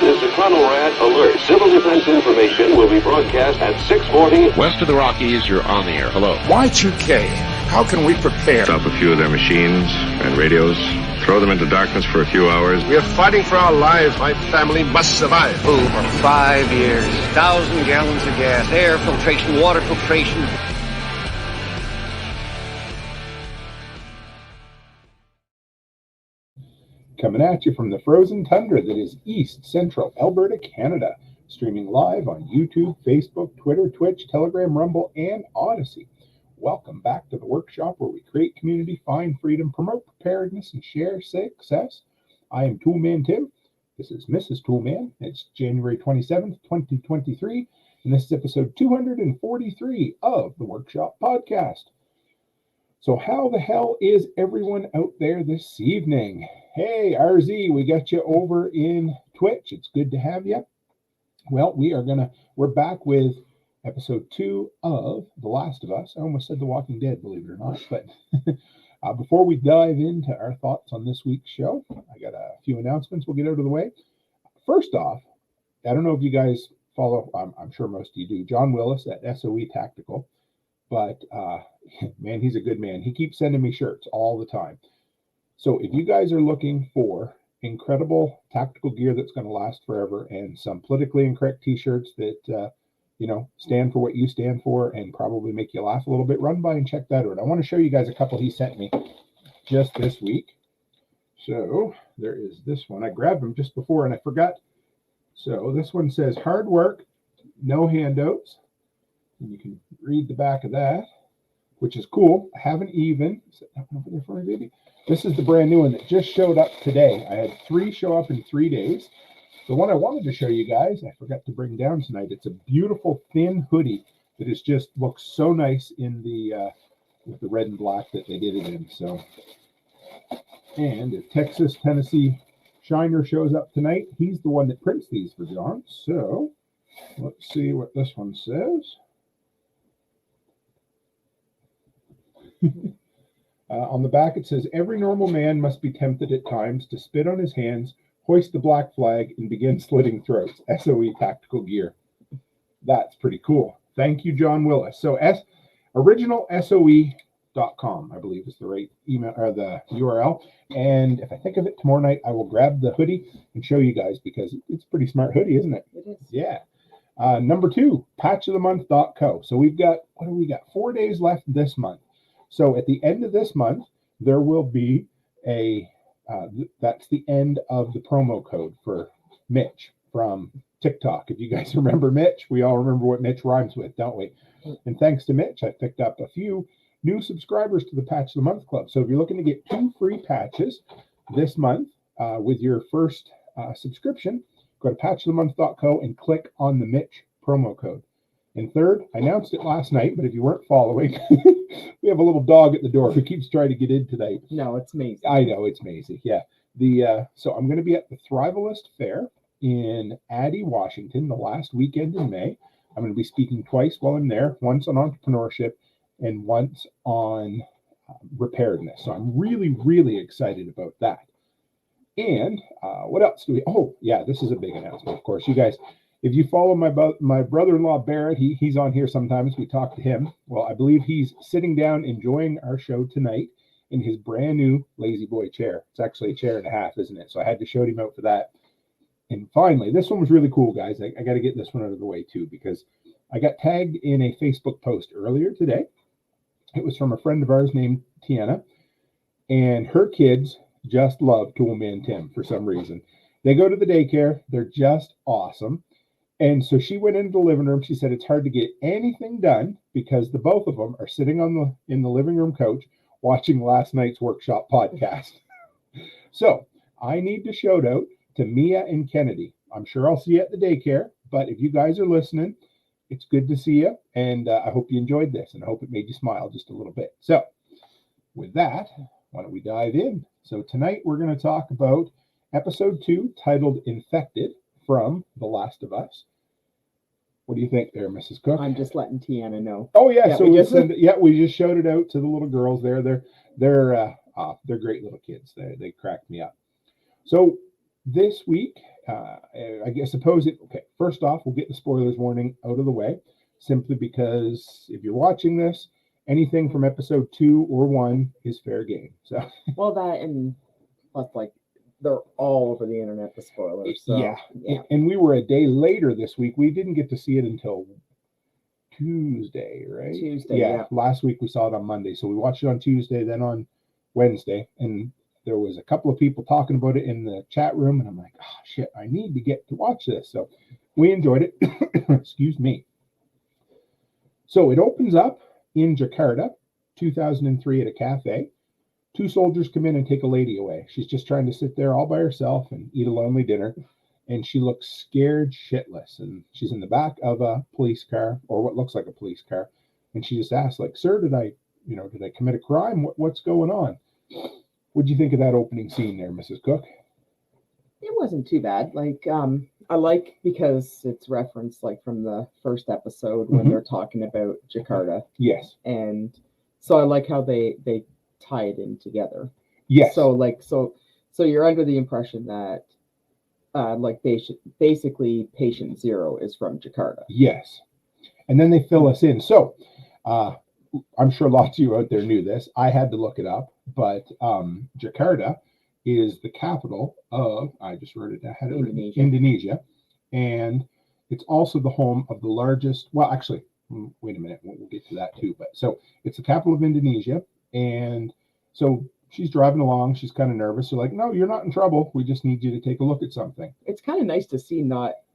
This is the Conrad Alert. Civil defense information will be broadcast at 6:40. West of the Rockies, you're on the air. Hello. Y2K, how can we prepare? Stop a few of their machines and radios. Throw them into darkness for a few hours. We are fighting for our lives. My family must survive. Over 5 years, 1,000 gallons of gas, air filtration, water filtration. Coming at you from the frozen tundra that is East Central Alberta, Canada. Streaming live on YouTube, Facebook, Twitter, Twitch, Telegram, Rumble, and Odyssey. Welcome back to the workshop where we create community, find freedom, promote preparedness, and share success. I am Toolman Tim. This is Mrs Toolman. It's January 27th, 2023, and this is episode 243 of the Workshop Podcast. So how the hell is everyone out there this evening? Hey, RZ, we got you over in Twitch. It's good to have you. Well, we're back with episode 2 of The Last of Us. I almost said The Walking Dead, believe it or not. But before we dive into our thoughts on this week's show, I got a few announcements we'll get out of the way. First off, I don't know if you guys follow, I'm sure most of you do, John Willis at SOE Tactical. But, man, he's a good man. He keeps sending me shirts all the time. So if you guys are looking for incredible tactical gear that's going to last forever and some politically incorrect t-shirts that, stand for what you stand for and probably make you laugh a little bit, run by and check that out. I want to show you guys a couple he sent me just this week. So there is this one. I grabbed them just before and I forgot. So this one says hard work, no handouts. And you can read the back of that, which is cool. I haven't even set that one over there for me, baby. This is the brand new one that just showed up today. I had 3 show up in 3 days. The one I wanted to show you guys, I forgot to bring down tonight. It's a beautiful thin hoodie that is just looks so nice in the with the red and black that they did it in. So, and if Texas Tennessee Shiner shows up tonight, he's the one that prints these for John. So let's see what this one says. On the back, it says, every normal man must be tempted at times to spit on his hands, hoist the black flag, and begin slitting throats. SOE Tactical Gear. That's pretty cool. Thank you, John Willis. So, originalsoe.com, I believe is the right email or the URL. And if I think of it tomorrow night, I will grab the hoodie and show you guys because it's a pretty smart hoodie, isn't it? It is. Yeah. Number 2, patchofthemonth.co. So we've got, 4 days left this month. So at the end of this month, there will be that's the end of the promo code for Mitch from TikTok. If you guys remember Mitch, we all remember what Mitch rhymes with, don't we? And thanks to Mitch, I picked up a few new subscribers to the Patch of the Month Club. So if you're looking to get 2 free patches this month with your first subscription, go to patchofthemonth.co and click on the Mitch promo code. And third, I announced it last night, but if you weren't following, we have a little dog at the door who keeps trying to get in tonight. No, it's Maisie. I know, it's Maisie. Yeah. So I'm going to be at the Thrivalist Fair in Addy, Washington, the last weekend in May. I'm going to be speaking twice while I'm there, once on entrepreneurship and once on preparedness. So I'm really, really excited about that. And what else do we? Oh, yeah, this is a big announcement, of course. You guys, if you follow my brother-in-law, Barrett, he's on here sometimes. We talk to him. Well, I believe he's sitting down enjoying our show tonight in his brand new Lazy Boy chair. It's actually a chair and a half, isn't it? So I had to shout him out for that. And finally, this one was really cool, guys. I got to get this one out of the way, too, because I got tagged in a Facebook post earlier today. It was from a friend of ours named Tiana, and her kids just love Toolman Tim for some reason. They go to the daycare. They're just awesome. And so she went into the living room. She said it's hard to get anything done because the both of them are sitting in the living room couch watching last night's workshop podcast. So I need to shout out to Mia and Kennedy. I'm sure I'll see you at the daycare, but if you guys are listening, it's good to see you. And I hope you enjoyed this and I hope it made you smile just a little bit. So with that, why don't we dive in? So tonight we're going to talk about episode 2 titled Infected from The Last of Us. What do you think there, Mrs. Cook? I'm just letting Tiana know. Oh yeah, so we just showed it out to the little girls there. They're great little kids. They cracked me up. So this week, I suppose it. Okay, first off, we'll get the spoilers warning out of the way, simply because if you're watching this, anything from episode 2 or 1 is fair game. So, well, that and plus, like, they're all over the internet, the spoilers. So, yeah. And we were a day later this week. We didn't get to see it until Tuesday, right? Tuesday, yeah. Last week we saw it on Monday, so we watched it on Tuesday, then on Wednesday, and there was a couple of people talking about it in the chat room, and I'm like, oh shit, I need to get to watch this. So we enjoyed it. Excuse me. So it opens up in Jakarta, 2003, at a cafe. 2 soldiers come in and take a lady away. She's just trying to sit there all by herself and eat a lonely dinner. And she looks scared shitless. And she's in the back of a police car, or what looks like a police car. And she just asks, like, sir, did I commit a crime? What's going on? What'd you think of that opening scene there, Mrs. Cook? It wasn't too bad. Like, I like because it's referenced like from the first episode when they're talking about Jakarta. Yes. And so I like how they tie it in together. Yes. So you're under the impression that basically patient 0 is from Jakarta. Yes. And then they fill us in. So I'm sure lots of you out there knew this. I had to look it up, but Jakarta is the capital of, I just wrote it down, Indonesia. And it's also the home of the largest, well, actually, wait a minute, we'll get to that too. But so it's the capital of Indonesia. And so she's driving along. She's kind of nervous. They're like, no, you're not in trouble. We just need you to take a look at something. It's kind of nice to see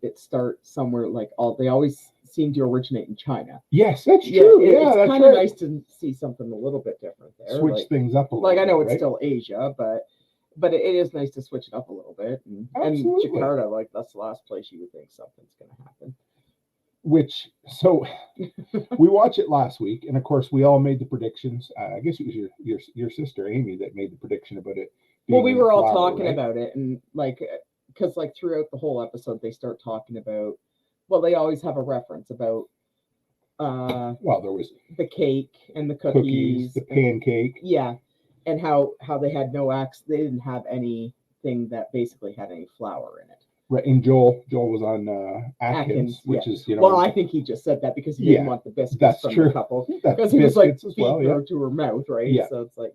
it start somewhere like they always seem to originate in China. Yes, that's true. It's that's kind of nice to see something a little bit different there. Switch things up a little bit. I know it's still Asia, but it is nice to switch it up a little bit. And Jakarta, like, that's the last place you would think something's going to happen. So we watched it last week, and of course we all made the predictions. I guess it was your sister Amy that made the prediction about it. Well, we were all talking about it, and because throughout the whole episode they start talking about. Well, they always have a reference about. There was the cake and the cookies, the pancake. And how they had no they didn't have anything that basically had any flour in it. Right, and Joel was on Atkins, which is, Well, I think he just said that because he didn't want the biscuits from the couple. Because he was like feeding her to her mouth, right? Yeah. So it's like,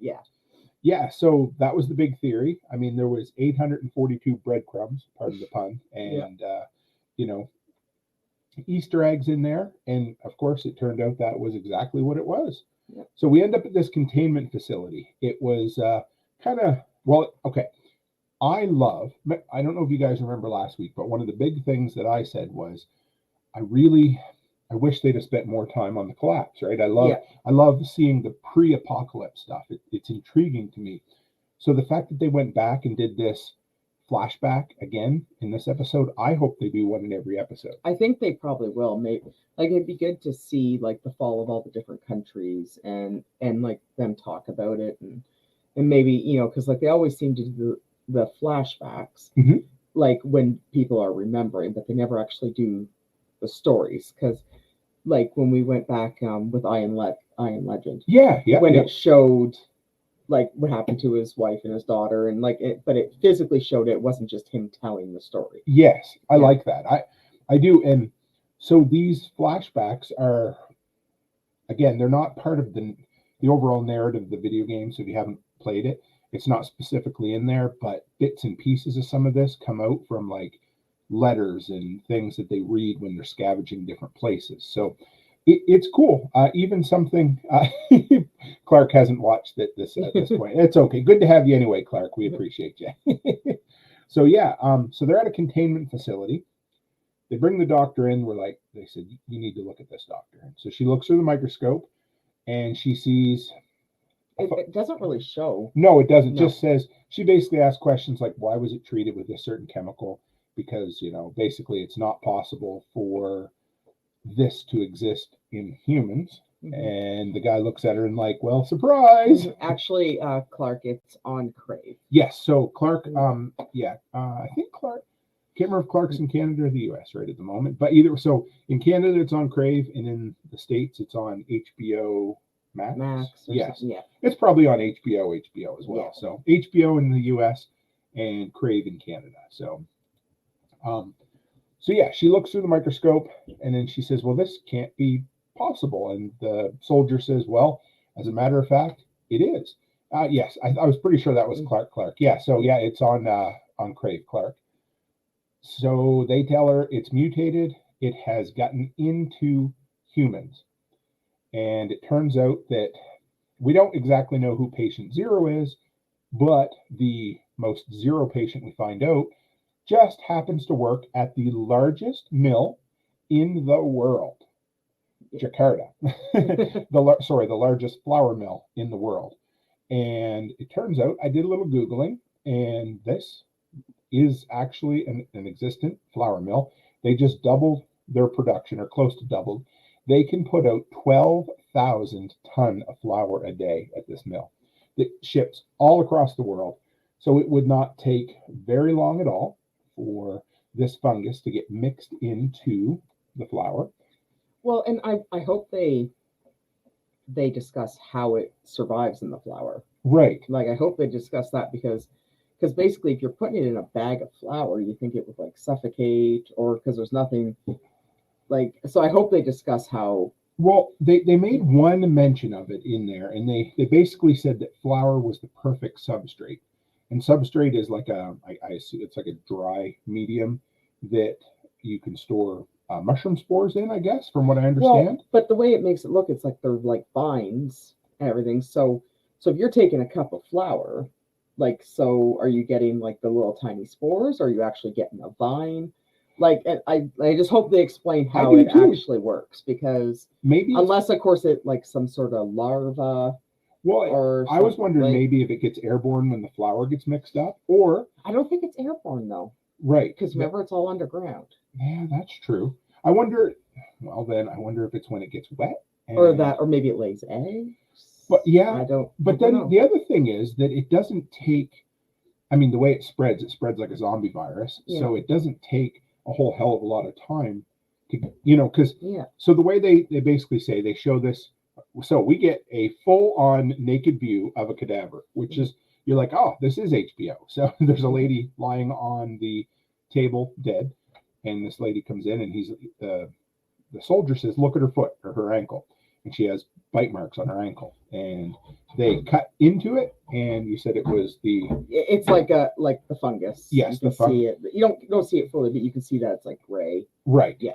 Yeah, so that was the big theory. I mean, there was 842 breadcrumbs, pardon the pun, and Easter eggs in there. And of course, it turned out that was exactly what it was. Yeah. So we end up at this containment facility. It was I don't know if you guys remember last week, but one of the big things that I said was, I wish they'd have spent more time on the collapse, right? I love seeing the pre-apocalypse stuff. It's intriguing to me. So the fact that they went back and did this flashback again in this episode, I hope they do one in every episode. I think they probably will. Maybe it'd be good to see like the fall of all the different countries and like them talk about it and maybe because like they always seem to do the flashbacks like when people are remembering, but they never actually do the stories. Because like when we went back with Iron Legend, it showed like what happened to his wife and his daughter, and but it physically showed it wasn't just him telling the story. Yes, I like that. I do. And so these flashbacks are, again, they're not part of the overall narrative of the video game. So if you haven't played it, it's not specifically in there, but bits and pieces of some of this come out from like letters and things that they read when they're scavenging different places. So it's cool. Even something Clark hasn't watched it at this point. It's okay. Good to have you anyway, Clark. We appreciate you. So so they're at a containment facility. They bring the doctor in. They said, you need to look at this, doctor. So she looks through the microscope and she sees. It doesn't really show. No, it doesn't. No. Just says, she basically asks questions like, why was it treated with a certain chemical? Because, basically it's not possible for this to exist in humans. And the guy looks at her and like, well, surprise. Actually, Clark, it's on Crave. Yes. So Clark, I think Clark, can't remember if Clark's in Canada or the U.S. right at the moment. But so in Canada, it's on Crave. And in the States, it's on HBO Max. Yes. Yeah. It's probably on HBO as well. Yeah. So HBO in the US and Crave in Canada. So So yeah, she looks through the microscope and then she says, well, this can't be possible. And the soldier says, well, as a matter of fact, it is. Yes, I was pretty sure that was Clark. Yeah, so yeah, it's on Crave Clark. So they tell her it's mutated. It has gotten into humans. And it turns out that we don't exactly know who patient 0 is, but the most 0 patient we find out just happens to work at the largest mill in the world, Jakarta. the largest flour mill in the world. And it turns out, I did a little Googling, and this is actually an existent flour mill. They just doubled their production, or close to doubled. They can put out 12,000 ton of flour a day at this mill. It ships all across the world. So it would not take very long at all for this fungus to get mixed into the flour. Well, and I hope they discuss how it survives in the flour. Right. Like, I hope they discuss that because basically if you're putting it in a bag of flour, you think it would like suffocate, or because there's nothing like, so I hope they discuss how. Well, they made one mention of it in there, and they basically said that flour was the perfect substrate. And substrate is like I assume it's like a dry medium that you can store mushroom spores in, I guess, from what I understand. Well, but the way it makes it look, it's like they're like vines and everything. So if you're taking a cup of flour, like, so are you getting like the little tiny spores? Or are you actually getting a vine? Like, and I just hope they explain how it actually works, because maybe unless of course it like some sort of larva. Well, I was wondering maybe if it gets airborne when the flour gets mixed up, or I don't think it's airborne though. Right. Because remember, it's all underground. Yeah, that's true. I wonder if it's when it gets wet. Or maybe it lays eggs. But yeah, I don't know. The other thing is that it doesn't take, I mean, the way it spreads like a zombie virus. Yeah. So it doesn't take a whole hell of a lot of time to, because, so the way they basically say, they show this, so we get a full-on naked view of a cadaver, which is, you're like, oh, this is HBO. So there's a lady lying on the table dead, and this lady comes in, and the soldier says, look at her foot or her ankle, and she has bite marks on her ankle, and they cut into it, and you said it's like the fungus. Yes, the fungus. See it. You don't see it fully, but you can see that it's like gray. Right. Yeah.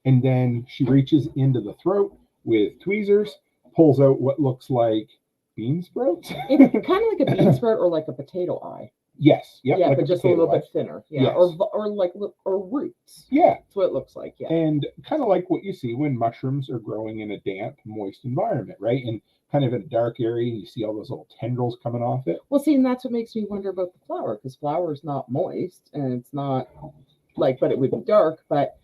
And then she reaches into the throat with tweezers, pulls out what looks like bean sprouts. It's kind of like a bean sprout or like a potato eye. Yes. Yep, yeah, like but just a little bit thinner. Yeah. Yes. Or roots. Yeah. That's what it looks like. Yeah. And kind of like what you see when mushrooms are growing in a damp, moist environment, right? And kind of in a dark area, and you see all those little tendrils coming off it. Well, see, and that's what makes me wonder about the flour, because flour is not moist, and it's not like, but it would be dark, but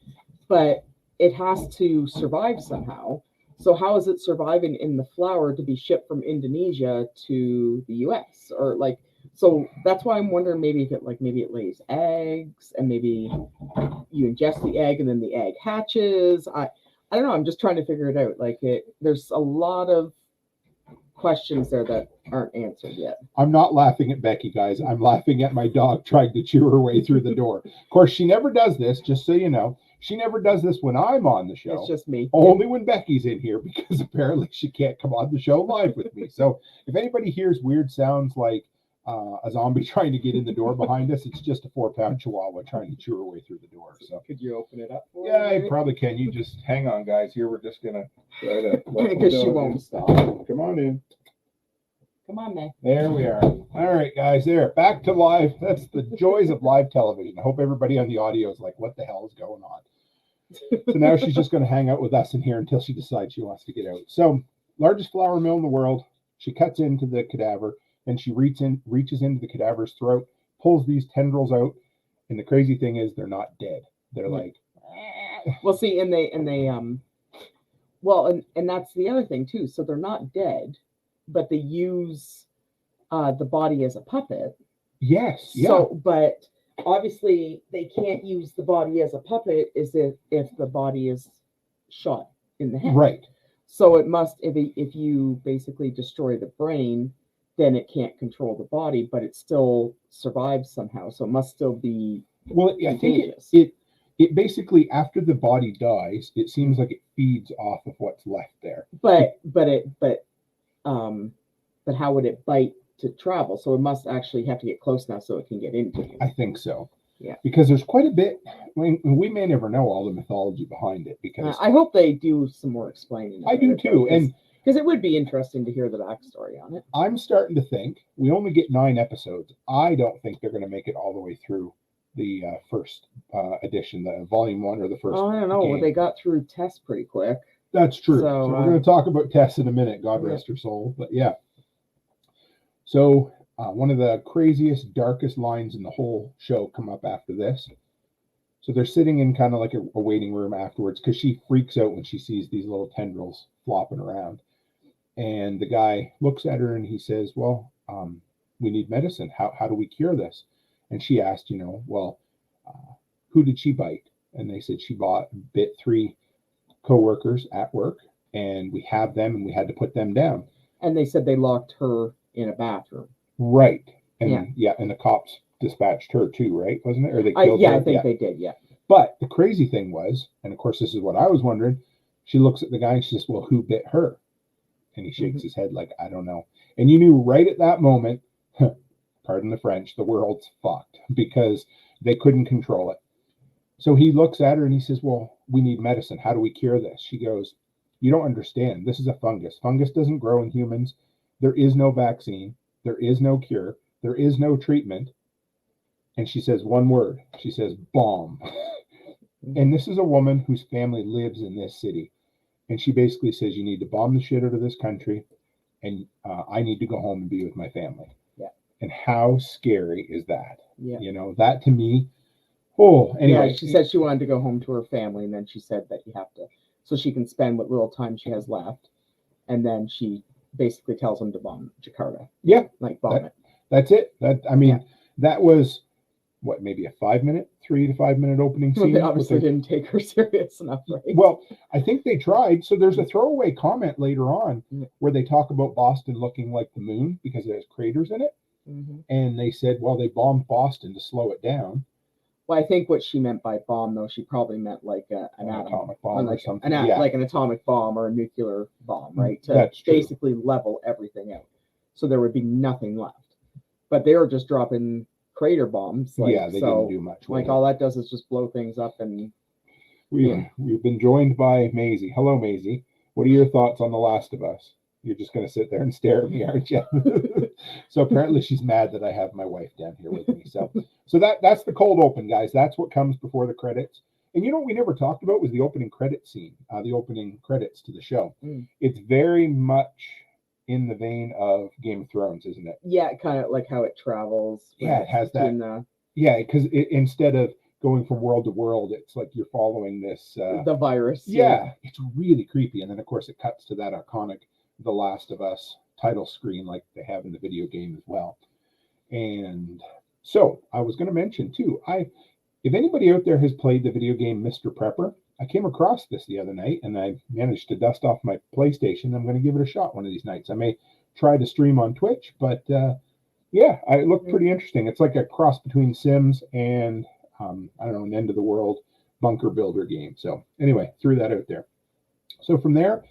it has to survive somehow. So how is it surviving in the flour to be shipped from Indonesia to the U.S.? Or like, so that's why I'm wondering maybe if it lays eggs, and maybe you ingest the egg and then the egg hatches. I don't know. I'm just trying to figure it out. Like there's a lot of questions there that aren't answered yet. I'm not laughing at Becky, guys. I'm laughing at my dog trying to chew her way through the door. Of course, she never does this, just so you know. She never does this when I'm on the show. It's just me. Only when Becky's in here, because apparently she can't come on the show live with me. So if anybody hears weird sounds like a zombie trying to get in the door behind us, it's just a 4-pound chihuahua trying to chew her way through the door. So could you open it up for me? I probably can. You just hang on, guys. Here, we're just going to try to... Because she won't stop. Come on in. Come on, man. There we are. All right, guys, there. Back to live. That's the joys of live television. I hope everybody on the audio is like, what the hell is going on? So now she's just going to hang out with us in here until she decides she wants to get out. So, largest flour mill in the world. She cuts into the cadaver, and she reaches into the cadaver's throat, pulls these tendrils out, and the crazy thing is they're not dead. They're like... Well, see, and that's the other thing, too. So they're not dead, but they use the body as a puppet. Yes. Yeah. So, but obviously they can't use the body as a puppet if the body is shot in the head. Right. So it must, if you basically destroy the brain, then it can't control the body, but it still survives somehow. So it must still be Well, I think contagious. it basically, after the body dies, it seems like it feeds off of what's left there. But how would it bite to travel? So it must actually have to get close enough so it can get into you. I think so. Yeah. Because there's quite a bit. We may never know all the mythology behind it. Because I hope they do some more explaining. I do too, and because it would be interesting to hear the backstory on it. I'm starting to think we only get 9 episodes. I don't think they're going to make it all the way through the first edition, the volume 1 or the first. Oh, I don't know. game. Well, they got through Tess pretty quick. That's true. So we're going to talk about Tess in a minute. God rest her soul. But yeah. So one of the craziest, darkest lines in the whole show come up after this. So they're sitting in kind of like a waiting room afterwards because she freaks out when she sees these little tendrils flopping around. And the guy looks at her and he says, well, we need medicine. How do we cure this? And she asked, who did she bite? And they said she bit 3 co-workers at work, and we have them and we had to put them down. And they said they locked her in a bathroom. Right. And and the cops dispatched her too, right? Wasn't it? Or they killed her? I think they did, yeah. But the crazy thing was, and of course this is what I was wondering, she looks at the guy and she says, well, who bit her? And he shakes his head like, I don't know. And you knew right at that moment, pardon the French, the world's fucked because they couldn't control it. So he looks at her and he says, well, we need medicine. How do we cure this? She goes, you don't understand. This is a fungus. Fungus doesn't grow in humans. There is no vaccine. There is no cure. There is no treatment. And she says one word. She says, bomb. And this is a woman whose family lives in this city. And she basically says, you need to bomb the shit out of this country. And I need to go home and be with my family. Yeah. And how scary is that? Yeah. That to me. Oh, anyway. Yeah, she said she wanted to go home to her family. And then she said that you have to, so she can spend what little time she has left. And then she basically tells them to bomb Jakarta. Yeah. Like bomb it. That's it. That was what, maybe a 3 to 5 minute opening scene. They obviously didn't take her serious enough, right? Well, I think they tried. So there's a throwaway comment later on where they talk about Boston looking like the moon because it has craters in it. Mm-hmm. And they said, well, they bombed Boston to slow it down. Well, I think what she meant by bomb, though, she probably meant like an atomic bomb or something. Like an atomic bomb or a nuclear bomb, right? To basically level everything out. So there would be nothing left. But they were just dropping crater bombs. They didn't do much. Like all that does is just blow things up. And we've been joined by Maisie. Hello, Maisie. What are your thoughts on The Last of Us? You're just going to sit there and stare at me, aren't you? So apparently she's mad that I have my wife down here with me. So that's the cold open, guys. That's what comes before the credits. And what we never talked about was the opening credit scene, the opening credits to the show. It's very much in the vein of Game of Thrones, isn't it? Yeah, kind of like how it travels. Yeah, it has that. Because instead of going from world to world, it's like you're following this. The virus. Yeah, it's really creepy. And then, of course, it cuts to that iconic The Last of Us title screen like they have in the video game as well. And so I was going to mention, too, if anybody out there has played the video game Mr. Prepper, I came across this the other night, and I managed to dust off my PlayStation. I'm going to give it a shot one of these nights. I may try to stream on Twitch, but it looked pretty interesting. It's like a cross between Sims and, an end of the world bunker builder game. So anyway, threw that out there. So from there,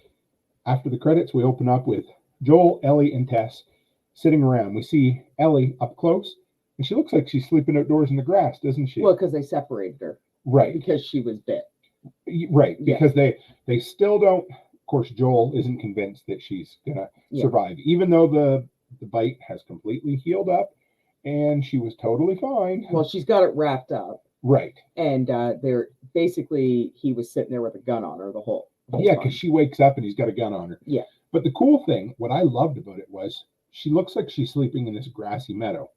after the credits, we open up with Joel, Ellie, and Tess sitting around. We see Ellie up close, and she looks like she's sleeping outdoors in the grass, doesn't she? Well, because they separated her. Right. Because she was bit. Right, because they still don't. Of course, Joel isn't convinced that she's gonna survive, even though the bite has completely healed up, and she was totally fine. Well, she's got it wrapped up, right? And he was sitting there with a gun on her the whole yeah, because she wakes up and he's got a gun on her. Yeah. But the cool thing, what I loved about it was she looks like she's sleeping in this grassy meadow,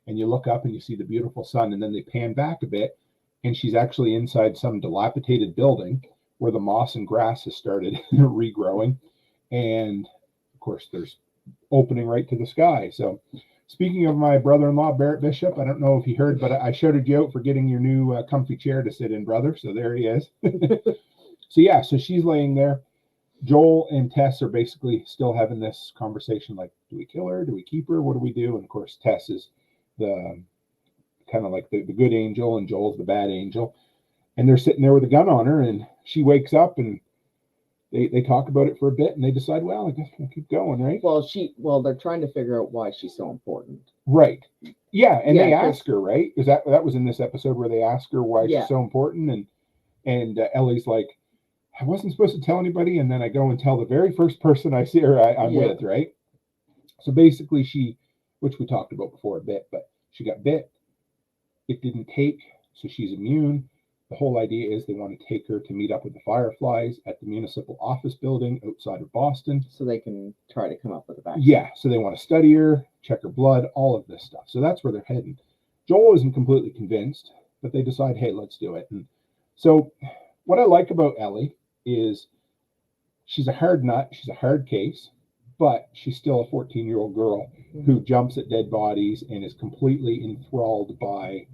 and you look up and you see the beautiful sun, and then they pan back a bit. And she's actually inside some dilapidated building where the moss and grass has started regrowing. And, of course, there's opening right to the sky. So, speaking of my brother-in-law, Barrett Bishop, I don't know if you heard, but I shouted you out for getting your new comfy chair to sit in, brother. So there he is. So she's laying there. Joel and Tess are basically still having this conversation like, do we kill her? Do we keep her? What do we do? And, of course, Tess is the kind of like the good angel, and Joel's the bad angel. And they're sitting there with a gun on her, and she wakes up, and they talk about it for a bit, and they decide, well, I guess we'll keep going, right? Well, they're trying to figure out why she's so important. Right. Yeah, and Yeah, they ask her, right? Because that was in this episode where they ask her why Yeah. she's so important, and Ellie's like, I wasn't supposed to tell anybody, and then I go and tell the very first person I see her I'm Yeah. with, right? So basically which we talked about before a bit, but she got bit. It didn't take, so she's immune. The whole idea is they want to take her to meet up with the Fireflies at the municipal office building outside of Boston. So they can try to come up with a vaccine. Yeah, so they want to study her, check her blood, all of this stuff. So that's where they're heading. Joel isn't completely convinced, but they decide, hey, let's do it. And so what I like about Ellie is she's a hard nut. She's a hard case, but she's still a 14-year-old girl who jumps at dead bodies and is completely enthralled by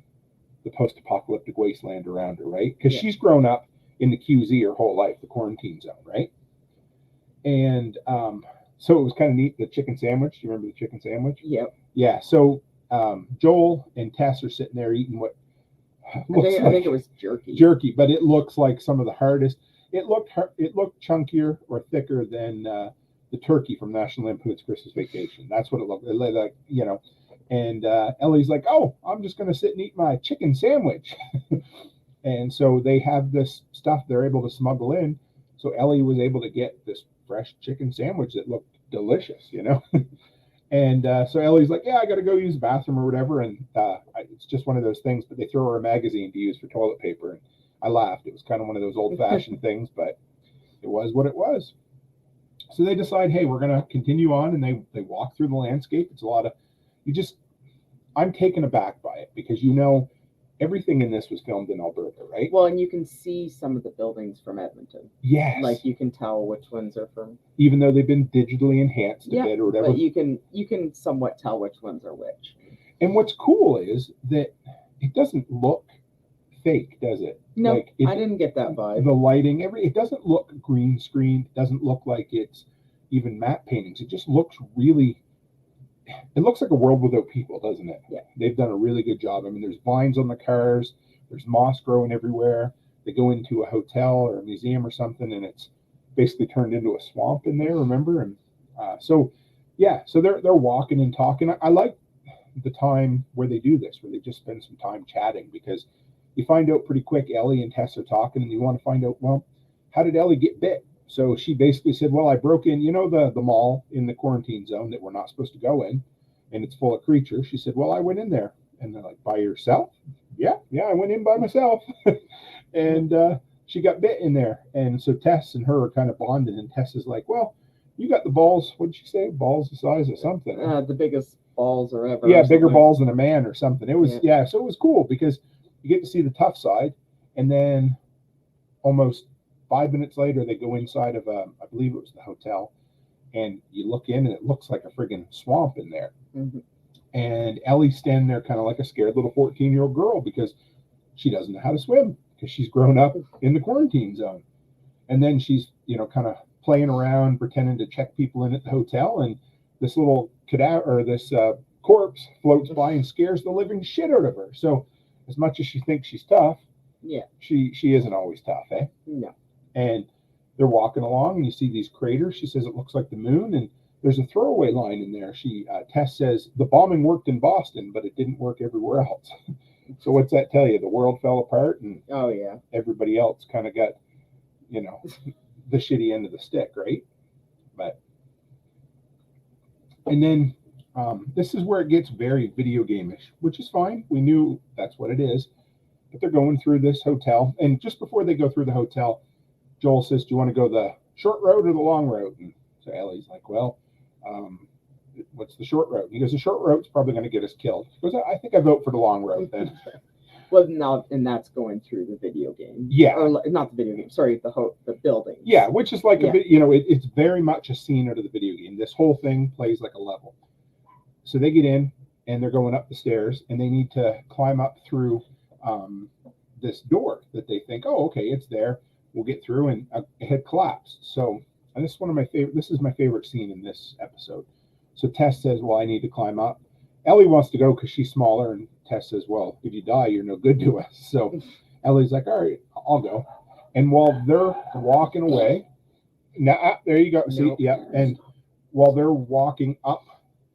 the post-apocalyptic wasteland around her, right? Because she's grown up in the QZ her whole life, the quarantine zone, right? And so it was kind of neat, the chicken sandwich. Do you remember the chicken sandwich? Yep. Yeah, so Joel and Tess are sitting there eating what looks I think it was jerky. Jerky, but it looks like some of the hardest. It looked chunkier or thicker than the turkey from National Lampoon's Christmas Vacation. That's what it looked like, you know. And Ellie's like, oh, I'm just going to sit and eat my chicken sandwich. And so they have this stuff they're able to smuggle in. So Ellie was able to get this fresh chicken sandwich that looked delicious, you know. And so Ellie's like, yeah, I got to go use the bathroom or whatever. And it's just one of those things, but they throw her a magazine to use for toilet paper. And I laughed. It was kind of one of those old-fashioned things, but it was what it was. So they decide, hey, we're going to continue on. And they walk through the landscape. It's a lot of, I'm taken aback by it because, you know, everything in this was filmed in Alberta, right? Well, and you can see some of the buildings from Edmonton. Yes. Like you can tell which ones are from. Even though they've been digitally enhanced a bit or whatever. But you can somewhat tell which ones are which. And what's cool is that it doesn't look fake, does it? No, like I didn't get that vibe. The lighting, it doesn't look green screen. It doesn't look like it's even matte paintings. It just looks really. It looks like a world without people, doesn't it? Yeah. They've done a really good job. I mean, there's vines on the cars. There's moss growing everywhere. They go into a hotel or a museum or something, and it's basically turned into a swamp in there, remember? And so they're walking and talking. I like the time where they do this, where they just spend some time chatting, because you find out pretty quick Ellie and Tess are talking, and you want to find out, well, how did Ellie get bit? So she basically said, well, I broke in, you know, the mall in the quarantine zone that we're not supposed to go in, and it's full of creatures. She said, well, I went in there. And they're like, by yourself? Yeah, I went in by myself. And she got bit in there. And so Tess and her are kind of bonded, and Tess is like, well, you got the balls, what did she say? Balls the size of something. The biggest balls or ever. Yeah, or bigger something. balls than a man or something. It was, so it was cool because you get to see the tough side, and then almost 5 minutes later, they go inside of, I believe it was the hotel, and you look in, and it looks like a friggin' swamp in there. Mm-hmm. And Ellie's standing there kind of like a scared little 14-year-old girl because she doesn't know how to swim because she's grown up in the quarantine zone. And then she's, you know, kind of playing around, pretending to check people in at the hotel, and this little cadaver, or this corpse floats by and scares the living shit out of her. So as much as she thinks she's tough, she isn't always tough, eh? No. And they're walking along, and you see these craters. She says it looks like the moon, and there's a throwaway line in there. Tess says the bombing worked in Boston, but it didn't work everywhere else. So what's that tell you? The world fell apart, and everybody else kind of got, you know, the shitty end of the stick, right? And then this is where it gets very video game-ish, which is fine. We knew that's what it is. But they're going through this hotel, and just before they go through the hotel, Joel says, do you want to go the short road or the long road? And so Ellie's like, well, what's the short road? He goes, the short road's probably going to get us killed. He goes, I think I vote for the long road then. Well, no, and that's going through the video game. Yeah. Or not the video game, sorry, the building. Yeah, which is like a bit, you know, it's very much a scene out of the video game. This whole thing plays like a level. So they get in, and they're going up the stairs, and they need to climb up through this door that they think, oh, okay, it's there. We'll get through, and it had collapsed. So, and this is one of my favorite. This is my favorite scene in this episode. So Tess says, "Well, I need to climb up." Ellie wants to go because she's smaller, and Tess says, well, if you die, you're no good to us. So Ellie's like, all right, I'll go. And while they're walking away, now there you go. See, yeah. And while they're walking up,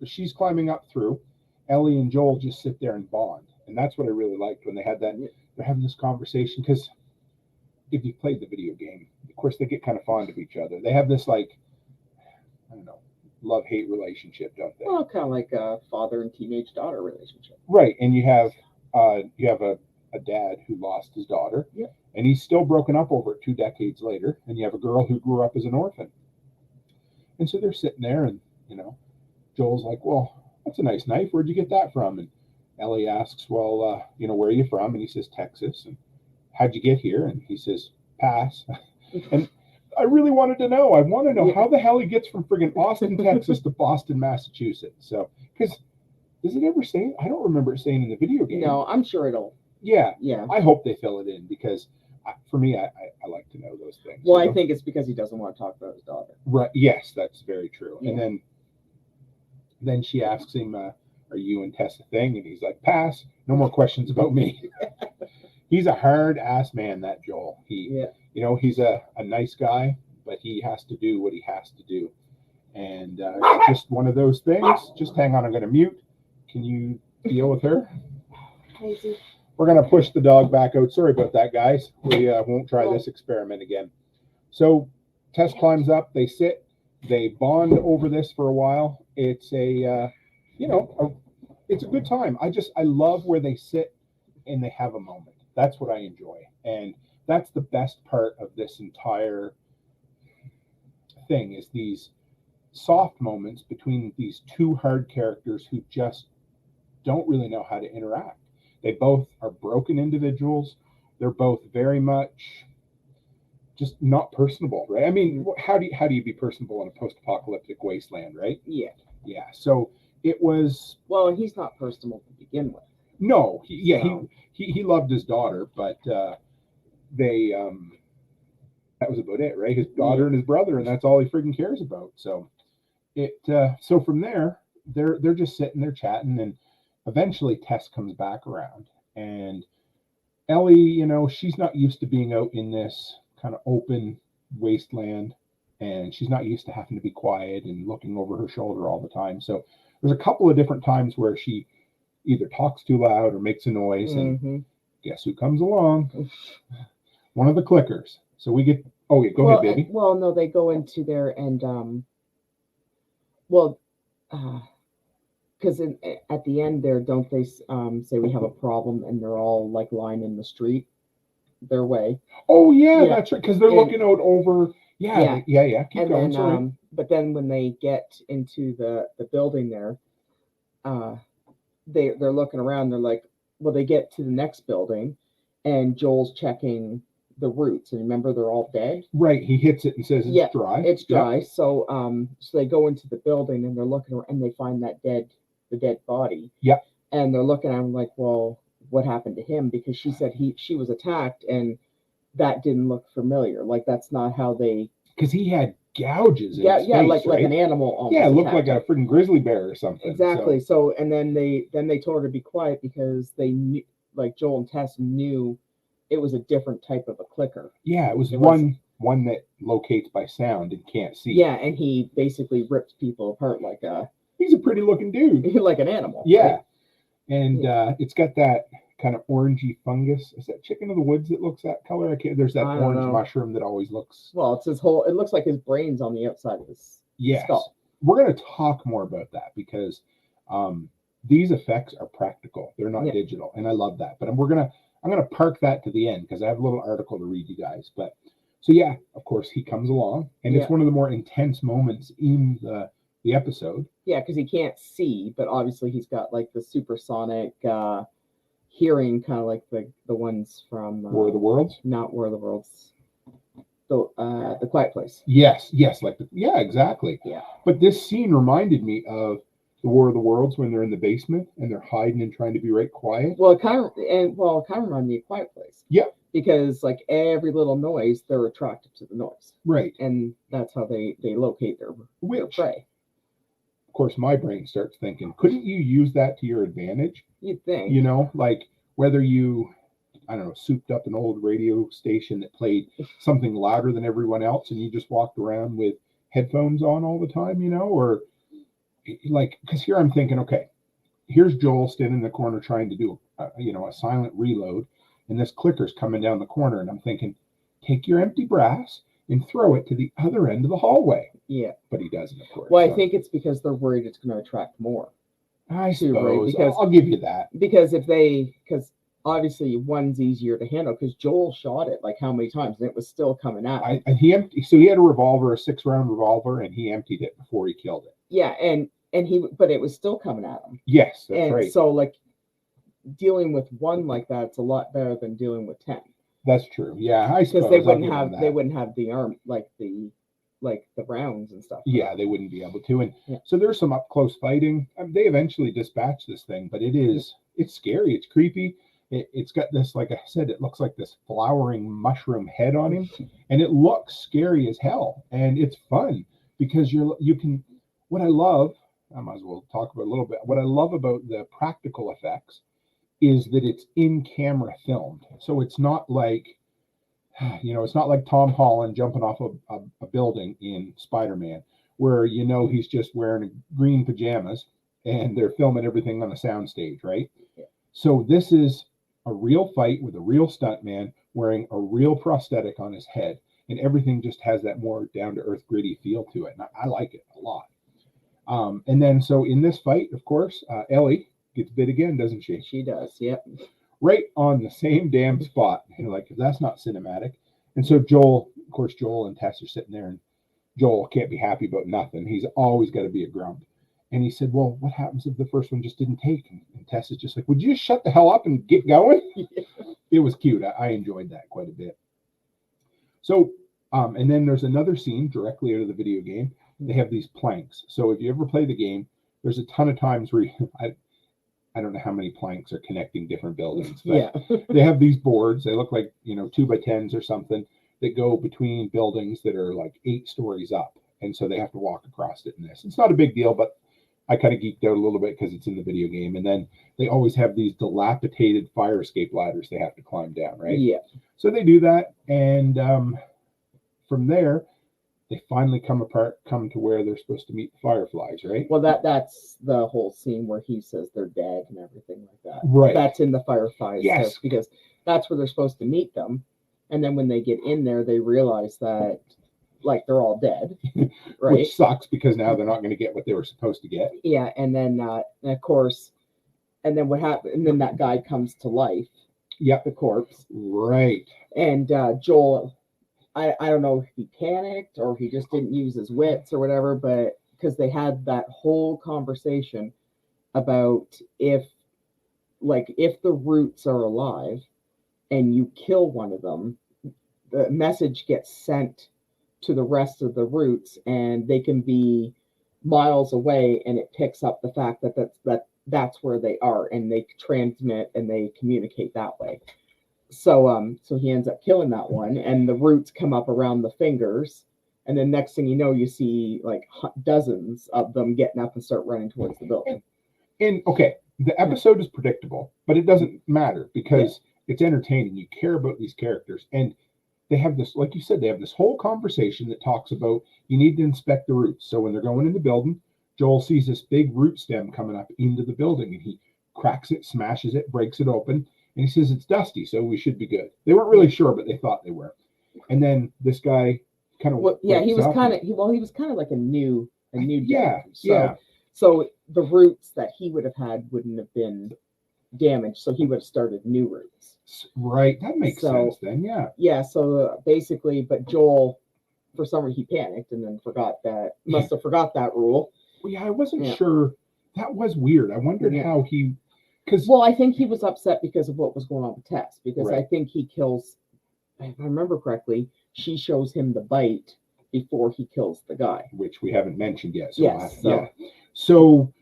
she's climbing up through, Ellie and Joel just sit there and bond. And that's what I really liked when they had that. They're having this conversation, because if you played the video game, of course, they get kind of fond of each other. They have this, like, I don't know, love-hate relationship, don't they? Well, kind of like a father and teenage daughter relationship. Right. And you have a dad who lost his daughter, and he's still broken up over it 2 decades later. And you have a girl who grew up as an orphan. And so they're sitting there, and, Joel's like, well, that's a nice knife. Where'd you get that from? And Ellie asks, well, where are you from? And he says, Texas. And how'd you get here? And he says, pass. And I really wanted to know. I want to know how the hell he gets from friggin' Austin, Texas to Boston, Massachusetts. So, because does it ever say? I don't remember it saying in the video game. No, I'm sure it'll. Yeah. Yeah. I hope they fill it in, because for me, I like to know those things. Well, I think it's because he doesn't want to talk about his daughter. Right. Yes, that's very true. Yeah. And then she asks him, are you and Tess a thing? And he's like, pass. No more questions about me. He's a hard-ass man, that Joel. He's a nice guy, but he has to do what he has to do. And it's just one of those things. Just hang on, I'm going to mute. Can you deal with her? Crazy. We're going to push the dog back out. Sorry about that, guys. We won't try this experiment again. So Tess climbs up. They sit. They bond over this for a while. It's it's a good time. I love where they sit and they have a moment. That's what I enjoy. And that's the best part of this entire thing, is these soft moments between these two hard characters who just don't really know how to interact. They both are broken individuals. They're both very much just not personable, right? I mean, how do you be personable in a post-apocalyptic wasteland, right? Yeah. Yeah. So it was. Well, and he's not personable to begin with. No. He loved his daughter, but they that was about it, right? His daughter and his brother, and that's all he freaking cares about. So so from there, they're just sitting there chatting, and eventually Tess comes back around, and Ellie, she's not used to being out in this kind of open wasteland, and she's not used to having to be quiet and looking over her shoulder all the time. So there's a couple of different times where she either talks too loud or makes a noise, and guess who comes along? One of the clickers. So we get. Oh, yeah, go ahead, baby. Well, no, they go into there and because at the end there, don't they say we have a problem, and they're all like lying in the street their way. Oh yeah, that's right, because they're looking out over. Yeah. Keep going. Then, but then when they get into the building there, they're looking around. They're like, well, they get to the next building, and Joel's checking the roots, and remember, they're all dead. Right. He hits it and says it's dry. It's dry. Yep. So they go into the building, and they're looking around, and they find the dead body. Yep. And they're looking at him like, well, what happened to him? Because she said she was attacked, and that didn't look familiar. Like, that's not how they. Because he had gouges in his face, like an animal almost. Yeah, it looked like a freaking grizzly bear or something. Exactly. So and then they told her to be quiet, because they knew, like Joel and Tess knew it was a different type of a clicker. Yeah, it was one that locates by sound and can't see. Yeah, and he basically rips people apart like a. He's a pretty looking dude. Like an animal. Yeah. Right? And it's got that kind of orangey fungus. Is that chicken of the woods that looks that color? There's that orange mushroom that always looks. Well, it's his whole. It looks like his brain's on the outside of his skull. We're going to talk more about that, because these effects are practical. They're not digital, and I love that. But I'm gonna park that to the end, because I have a little article to read you guys. But so yeah, of course he comes along, and it's one of the more intense moments in the episode. Yeah, because he can't see, but obviously he's got like the supersonic hearing, kind of like the ones from War of the Worlds. Not War of the Worlds. The Quiet Place. Yes, exactly. Yeah. But this scene reminded me of the War of the Worlds, when they're in the basement and they're hiding and trying to be right quiet. Well, it kind of reminded me of Quiet Place. Yep. Because like every little noise, they're attracted to the noise. Right. And that's how they locate their prey. of course, my brain starts thinking, couldn't you use that to your advantage? You'd think. You know, like whether you, I don't know, souped up an old radio station that played something louder than everyone else and you just walked around with headphones on all the time, you know, or like, because here I'm thinking, okay, here's Joel standing in the corner trying to do, a silent reload, and this clicker's coming down the corner, and I'm thinking, take your empty brass and throw it to the other end of the hallway. Yeah. But he doesn't, of course. Well, I think it's because they're worried it's going to attract more. I too, suppose. right? Because, I'll give you that. Because because obviously one's easier to handle, because Joel shot it like how many times, and it was still coming out. So he had a revolver, a 6-round revolver, and he emptied it before he killed it. Yeah, but it was still coming at him. Yes, that's right. So like dealing with one like that, it's a lot better than dealing with 10. That's true. Yeah, I suppose. Because they wouldn't have the arm, like the rounds and stuff. Yeah, they wouldn't be able to. And so there's some up close fighting. They eventually dispatch this thing, but it's scary. It's creepy. It's got this, like I said, it looks like this flowering mushroom head on him, and it looks scary as hell. And it's fun because you can. What I love, I might as well talk about a little bit. What I love about the practical effects is that it's in camera filmed. So it's not like, it's not like Tom Holland jumping off a building in Spider-Man, where he's just wearing green pajamas and they're filming everything on a soundstage, right? Yeah. So this is a real fight with a real stuntman wearing a real prosthetic on his head, and everything just has that more down-to-earth, gritty feel to it. And I like it a lot. And then, so in this fight, of course, Ellie gets bit again, doesn't she? She does, yep. Right on the same damn spot. Like, that's not cinematic. And so Joel and Tess are sitting there, and Joel can't be happy about nothing. He's always got to be a grump. And he said, well, what happens if the first one just didn't take? And Tess is just like, would you just shut the hell up and get going? It was cute. I enjoyed that quite a bit. So, and then there's another scene directly out of the video game. They have these planks. So if you ever play the game, there's a ton of times where I don't know how many planks are connecting different buildings. But they have these boards. They look like, 2x10s or something that go between buildings that are like 8 stories up. And so they have to walk across it in this. It's not a big deal, but I kind of geeked out a little bit because it's in the video game. And then they always have these dilapidated fire escape ladders they have to climb down, right? Yeah. So they do that. And from there, they finally come to where they're supposed to meet the fireflies, right? Well, that's the whole scene where he says they're dead and everything like that. Right. That's in the fireflies. Yes. Because that's where they're supposed to meet them. And then when they get in there, they realize that, like, they're all dead. Right. Which sucks because now they're not going to get what they were supposed to get. Yeah. And then, of course, and then what happened? And then that guy comes to life. Yep. The corpse. Right. And Joel, I don't know if he panicked or he just didn't use his wits or whatever, but because they had that whole conversation about if the roots are alive and you kill one of them, the message gets sent to the rest of the roots and they can be miles away, and it picks up the fact that that's where they are, and they transmit and they communicate that way. So he ends up killing that one, and the roots come up around the fingers, and then next thing you know, you see like dozens of them getting up and start running towards the building. And okay, the episode is predictable, but it doesn't matter because it's entertaining. You care about these characters, and they have this, like you said, they have this whole conversation that talks about you need to inspect the roots. So when they're going in the building, Joel sees this big root stem coming up into the building, and he cracks it, smashes it, breaks it open. And he says, it's dusty, so we should be good. They weren't really sure, but they thought they were. And then this guy kind of... he was kind of like a new yeah, So the roots that he would have had wouldn't have been damaged, so he would have started new roots. Right, that makes sense then, yeah. Yeah, so basically, but Joel, for some reason, he panicked and then must have forgot that rule. Well, yeah, I wasn't sure. That was weird. I wondered how he... Well, I think he was upset because of what was going on with Tess, because I think he kills, if I remember correctly, she shows him the bite before he kills the guy. Which we haven't mentioned yet. So yes. So,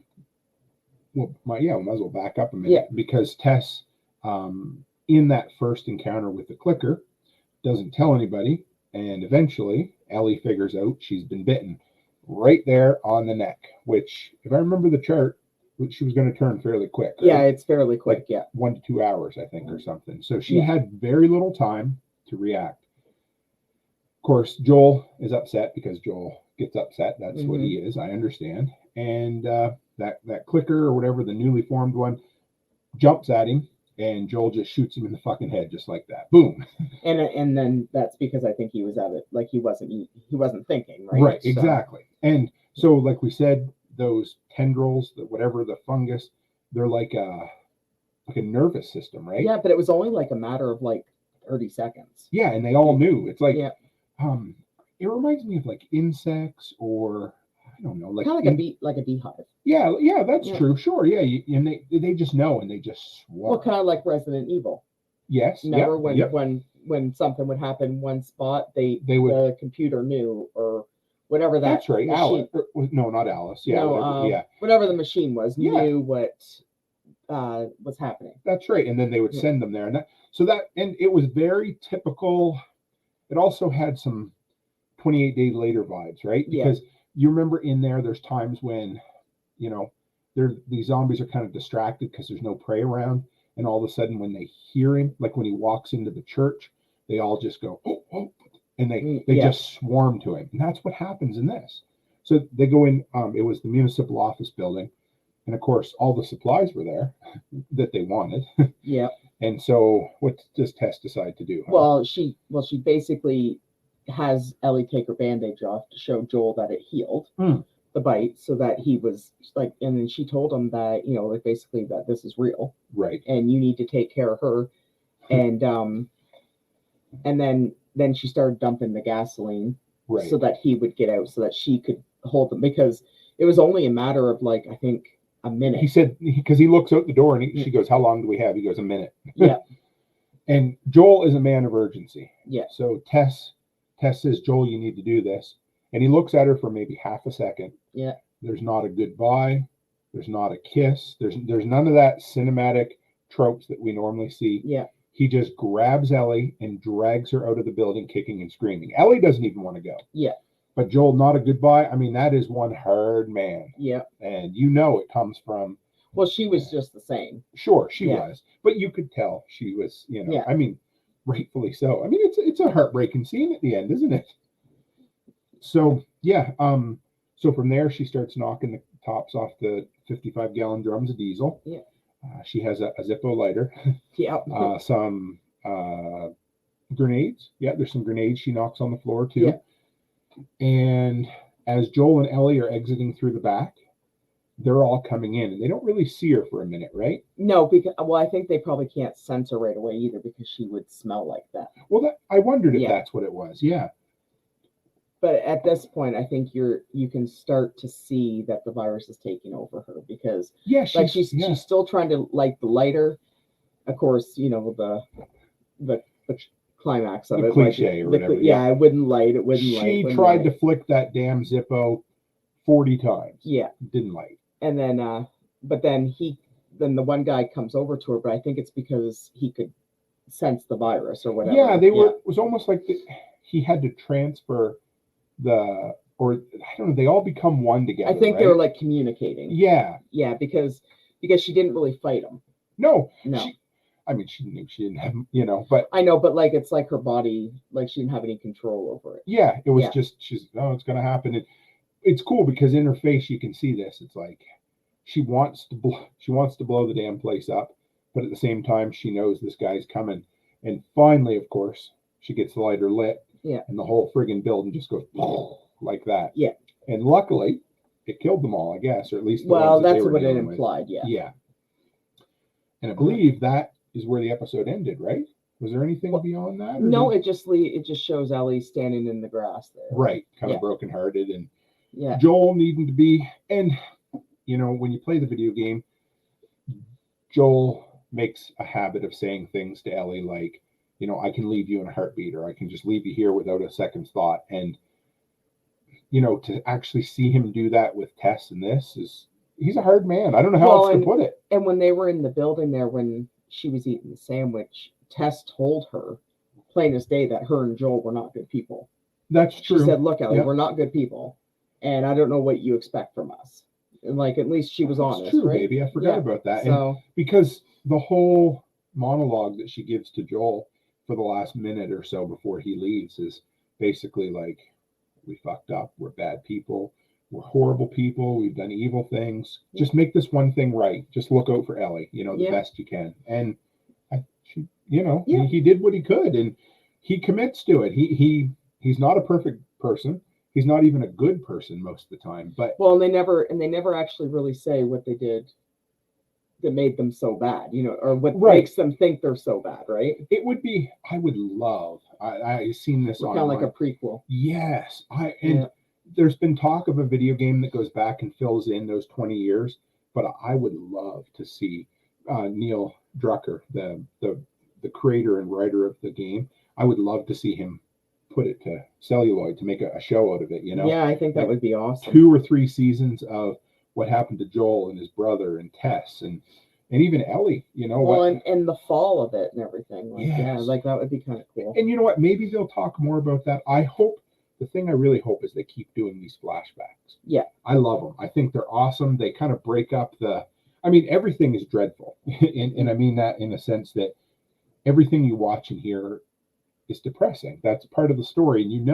we might as well back up a minute because Tess, in that first encounter with the clicker, doesn't tell anybody, and eventually Ellie figures out she's been bitten. right there on the neck, which, if I remember the chart, she was going to turn fairly quick. Right? Yeah, it's fairly quick. Yeah, 1 to 2 hours, I think, or something. So she Yeah. had very little time to react. Of course, Joel is upset because Joel gets upset. That's what he is. I understand. And that clicker or whatever, the newly formed one, jumps at him, and Joel just shoots him in the fucking head just like that. Boom. And then that's because I think he was at it, like he wasn't thinking, right? Right, exactly. And so, like we said, those tendrils, whatever the fungus, they're like a nervous system, right? Yeah, but it was only like a matter of like 30 seconds. Yeah, and they all knew. It's like, yeah. It reminds me of like insects, or I don't know, like kind of like a beehive. Yeah, that's true. Sure, yeah, and they just know, and they just swarm. Well, kind of like Resident Evil. Yes. Remember when something would happen in one spot, the computer knew, or whatever that. That's right. Machine, Alice. No, not Alice. Yeah. No, whatever the machine was knew what was happening. That's right. And then they would send them there, and and it was very typical. It also had some 28 Days Later vibes, right? Because you remember in there's times when, these zombies are kind of distracted because there's no prey around. And all of a sudden when they hear him, like when he walks into the church, they all just go, oh, and they just swarm to him. And that's what happens in this. So they go in, it was the municipal office building. And of course, all the supplies were there that they wanted. Yeah. And so what does Tess decide to do? Huh? Well, she basically has Ellie take her bandage off to show Joel that it healed the bite, so that he was like, and then she told him that, like basically that this is real. Right. And you need to take care of her. And then she started dumping the gasoline so that he would get out, so that she could hold them, because it was only a matter of like, I think, a minute. He said, because he looks out the door and she goes, how long do we have? He goes, a minute. Yeah. And Joel is a man of urgency. Yeah. So Tess says, Joel, you need to do this. And he looks at her for maybe half a second. Yeah. There's not a goodbye. There's not a kiss. There's none of that cinematic tropes that we normally see. Yeah. He just grabs Ellie and drags her out of the building, kicking and screaming. Ellie doesn't even want to go. Yeah. But Joel, not a goodbye. I mean, that is one hard man. Yeah. And it comes from... Well, she was just the same. Sure, she was. But you could tell she was, I mean, rightfully so. I mean, it's a heartbreaking scene at the end, isn't it? So, yeah. So from there, she starts knocking the tops off the 55-gallon drums of diesel. Yeah. She has a Zippo lighter. Yeah. Some grenades. Yeah, there's some grenades she knocks on the floor, too. Yeah. And as Joel and Ellie are exiting through the back, they're all coming in, and they don't really see her for a minute, right? No, because I think they probably can't sense her right away either, because she would smell like that. Well, I wondered if that's what it was. Yeah. But at this point, I think you can start to see that the virus is taking over her, because she's still trying to light the lighter. Of course, the climax of the it, cliche or whatever. It wouldn't light. It wouldn't light. She tried to flick that damn Zippo 40 times. Yeah, didn't light. And then, but then the one guy comes over to her, but I think it's because he could sense the virus or whatever. Yeah, it was almost like he had to transfer I don't know, they all become one together. I think they were like communicating. Yeah. Yeah, because she didn't really fight him. No. She knew she didn't have, but I know, but like, it's like her body, like she didn't have any control over it. Yeah, it was just, it's going to happen. It's cool because in her face, you can see this. It's like, she wants to blow the damn place up, but at the same time, she knows this guy's coming. And finally, of course, she gets the lighter lit. Yeah. And the whole friggin' building just goes like that. Yeah. And luckily, it killed them all, I guess, or at least that's what it implied. Yeah. Yeah. And I believe that is where the episode ended, right? Was there anything beyond that? No, it just shows Ellie standing in the grass there. Right. Kind of brokenhearted, and yeah, Joel needing to be, and when you play the video game, Joel makes a habit of saying things to Ellie like, I can leave you in a heartbeat, or I can just leave you here without a second thought. And, to actually see him do that with Tess in this he's a hard man. I don't know how else to put it. And when they were in the building there, when she was eating the sandwich, Tess told her, plain as day, that her and Joel were not good people. That's true. She said, look, Ellie, we're not good people. and I don't know what you expect from us. And like, at least she was honest. That's true, right? baby. I forgot about that. So, and because the whole monologue that she gives to Joel for the last minute or so before he leaves is basically like, we fucked up. We're bad people. We're horrible people. We've done evil things. Just make this one thing right. Just look out for Ellie, the best you can. And he did what he could, and he commits to it. He's not a perfect person. He's not even a good person most of the time. But and they never actually really say what they did that made them so bad, or what makes them think they're so bad, right? It would be. I would love. I've seen this on kind of like a prequel. Yes, there's been talk of a video game that goes back and fills in those 20 years. But I would love to see Neil Drucker, the creator and writer of the game. I would love to see him put it to celluloid to make a show out of it. Yeah, I think that would be awesome. 2 or 3 seasons of what happened to Joel and his brother and Tess and even Ellie, and the fall of it and everything. Like that would be kind of cool. And you know what? Maybe they'll talk more about that. The thing I really hope is they keep doing these flashbacks. Yeah. I love them. I think they're awesome. They kind of break up everything is dreadful. and I mean that in the sense that everything you watch and hear is depressing. That's part of the story. And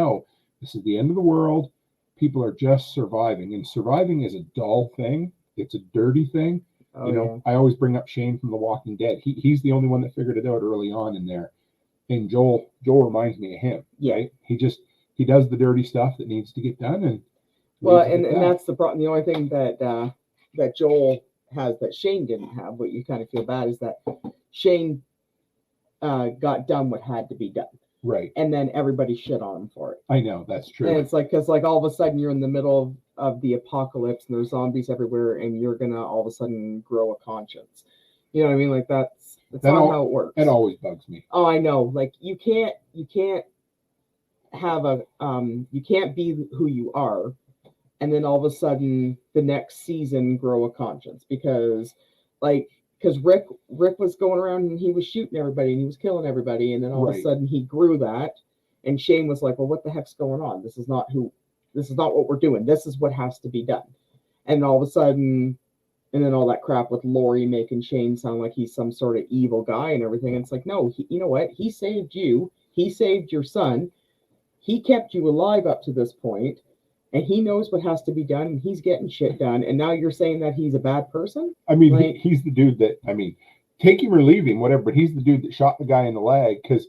this is the end of the world. People are just surviving. And surviving is a dull thing. It's a dirty thing. I always bring up Shane from The Walking Dead. He's the only one that figured it out early on in there. And Joel reminds me of him. Yeah. Right? He does the dirty stuff that needs to get done. And that's the problem. The only thing that Joel has that Shane didn't have, what you kind of feel bad, is that Shane got done what had to be done. Right. And then everybody shit on him for it. I know, that's true. And it's like, because like all of a sudden you're in the middle of the apocalypse and there's zombies everywhere and you're going to all of a sudden grow a conscience. You know what I mean? Like that's not how it works. It always bugs me. Oh, I know. Like you can't have you can't be who you are and then all of a sudden the next season grow a conscience because Rick was going around and he was shooting everybody and he was killing everybody. And then all of a sudden he grew that. And Shane was like, well, what the heck's going on? This is not what we're doing. This is what has to be done. And all of a sudden, and then all that crap with Lori making Shane sound like he's some sort of evil guy and everything. And it's like, no, you know what? He saved you. He saved your son. He kept you alive up to this point. And he knows what has to be done, and he's getting shit done. And now you're saying that he's a bad person? I mean, he's the dude that, take him or leave him, whatever, but he's the dude that shot the guy in the leg. Because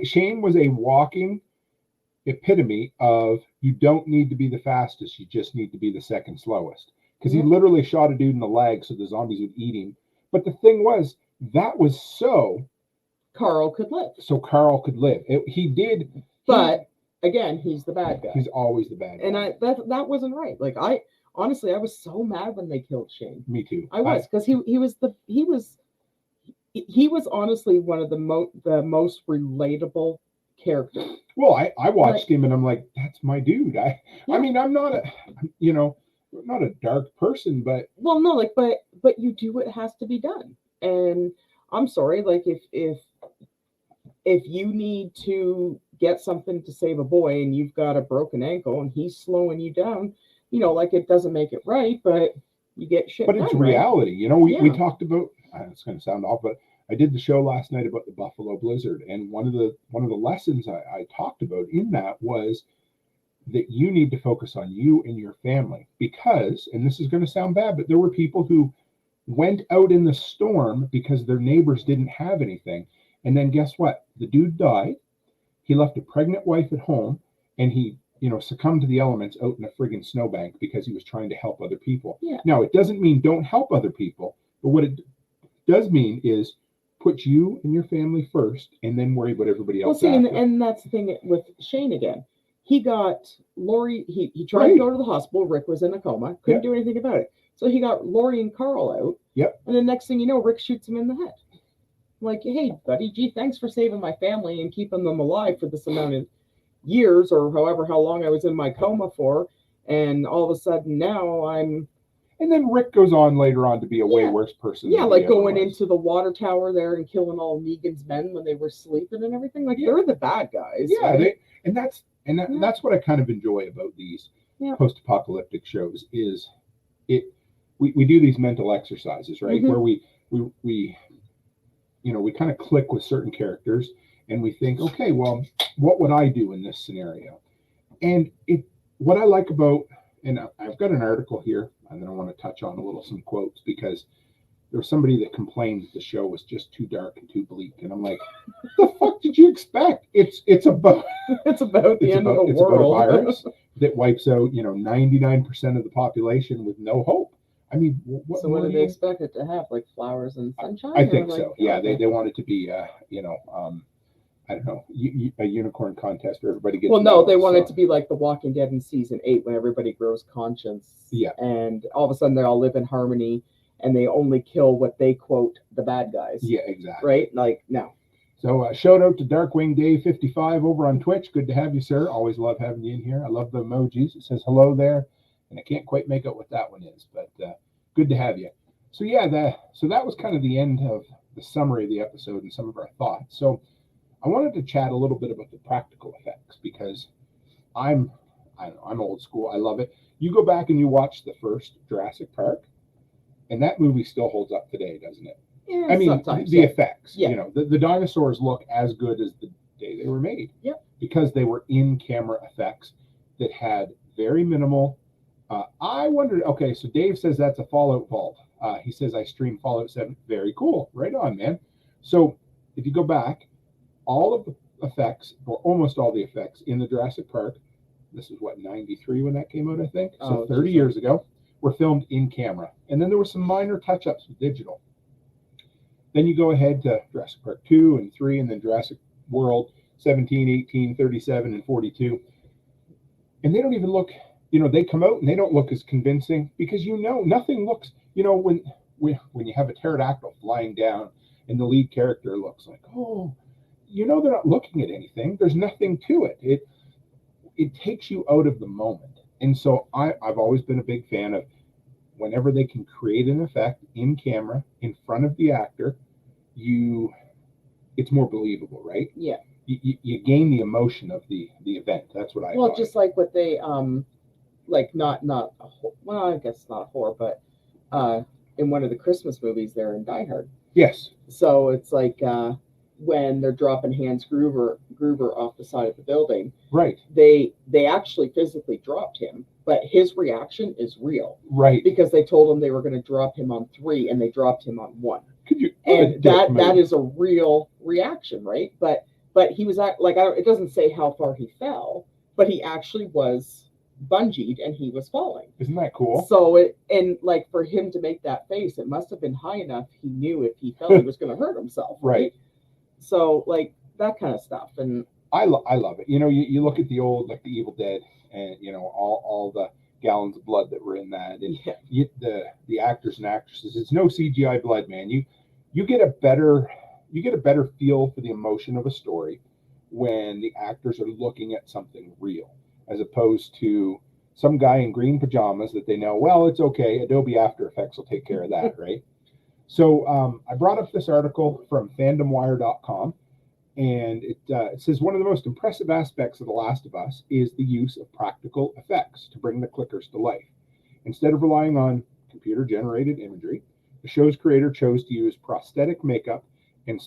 Shane was a walking epitome of, you don't need to be the fastest, you just need to be the second slowest. Because he literally shot a dude in the leg so the zombies would eat him. But the thing was, that was so Carl could live. He did. But... again, he's the bad guy. He's always the bad guy. And that wasn't right. Like I was so mad when they killed Shane. Me too. I was, because he was honestly one of the most relatable characters. Well, I watched him and I'm like, that's my dude. I mean, I'm not not a dark person, but but you do what has to be done. And I'm sorry, like if you need to get something to save a boy and you've got a broken ankle and he's slowing you down, it doesn't make it right, but you get shit. But it's reality. Right? We talked about, it's going to sound off, but I did the show last night about the Buffalo Blizzard. And one of the lessons I talked about in that was that you need to focus on you and your family because, and this is going to sound bad, but there were people who went out in the storm because their neighbors didn't have anything. And then guess what? The dude died. He left a pregnant wife at home, and he, succumbed to the elements out in a friggin' snowbank because he was trying to help other people. Yeah. Now, it doesn't mean don't help other people, but what it does mean is put you and your family first, and then worry about everybody else. Well, see, and that's the thing with Shane again. He got Lori. He tried to go to the hospital. Rick was in a coma. Couldn't do anything about it. So he got Lori and Carl out. Yep. And the next thing you know, Rick shoots him in the head. Like, hey, buddy, gee, thanks for saving my family and keeping them alive for this amount of years or how long I was in my coma for. And all of a sudden now I'm... And then Rick goes on later on to be a way worse person. Yeah, like going into the water tower there and killing all Negan's men when they were sleeping and everything. Like, they're the bad guys. Yeah, right? That's what I kind of enjoy about these post-apocalyptic shows is we do these mental exercises, right? Where we kind of click with certain characters and we think, okay, well, what would I do in this scenario? And what I like about, and I've got an article here and then I want to touch on some quotes, because there was somebody that complained that the show was just too dark and too bleak, and I'm like, what the fuck did you expect? It's about the end of the world. About a virus that wipes out 99% of the population with no hope. I mean, what did they expect it to have? Like flowers and sunshine? I think so. Yeah, okay. They want it to be I don't know, a unicorn contest where everybody gets. Well, no, they want it to be like The Walking Dead in season 8, when everybody grows conscience. Yeah. And all of a sudden they all live in harmony, and they only kill what they quote the bad guys. Yeah, exactly. Right? Like, no. So shout out to Darkwing Dave 55 over on Twitch. Good to have you, sir. Always love having you in here. I love the emojis. It says hello there, and I can't quite make out what that one is, but good to have you. So yeah, that was kind of the end of the summary of the episode and some of our thoughts. So I wanted to chat a little bit about the practical effects, because I'm old school. I love it. You go back and you watch the first Jurassic Park, and that movie still holds up today, doesn't it? Yeah, I mean, the effects. Yeah. The dinosaurs look as good as the day they were made. Yep. Because they were in-camera effects that had very minimal. I wondered. Okay, so Dave says that's a Fallout vault. He says I streamed Fallout 7. Very cool. Right on, man. So if you go back, all of the effects, or almost all the effects in the Jurassic Park, this is what, 93 when that came out, I think. So 30 years ago, were filmed in camera. And then there were some minor touch-ups with digital. Then you go ahead to Jurassic Park 2 and 3, and then Jurassic World 17, 18, 37, and 42. And they don't even look, they come out and they don't look as convincing, because nothing looks, when you have a pterodactyl flying down and the lead character looks like, oh, they're not looking at anything. There's nothing to it. It takes you out of the moment. And so I've always been a big fan of, whenever they can create an effect in camera in front of the actor, it's more believable, right? Yeah. You gain the emotion of the event. That's what I thought. Just like what they like not I guess not a horror, but in one of the Christmas movies there in Die Hard. Yes. So it's like when they're dropping Hans Gruber off the side of the building. Right. They actually physically dropped him, but his reaction is real. Right. Because they told him they were going to drop him on 3, and they dropped him on 1. And that is a real reaction, right? But he was it doesn't say how far he fell, but he actually was bungeed and he was falling. Isn't that cool? So for him to make that face, it must have been high enough. He knew if he fell, he was going to hurt himself. Right. So that kind of stuff. And I love it. You look at the old, like the Evil Dead, and all the gallons of blood that were in that, and the actors and actresses. It's no CGI blood, man. You get a better feel for the emotion of a story when the actors are looking at something real, as opposed to some guy in green pajamas that they know, well, it's okay, Adobe After Effects will take care of that, right? So I brought up this article from fandomwire.com, and it says one of the most impressive aspects of The Last of Us is the use of practical effects to bring the clickers to life. Instead of relying on computer-generated imagery, the show's creator chose to use prosthetic makeup and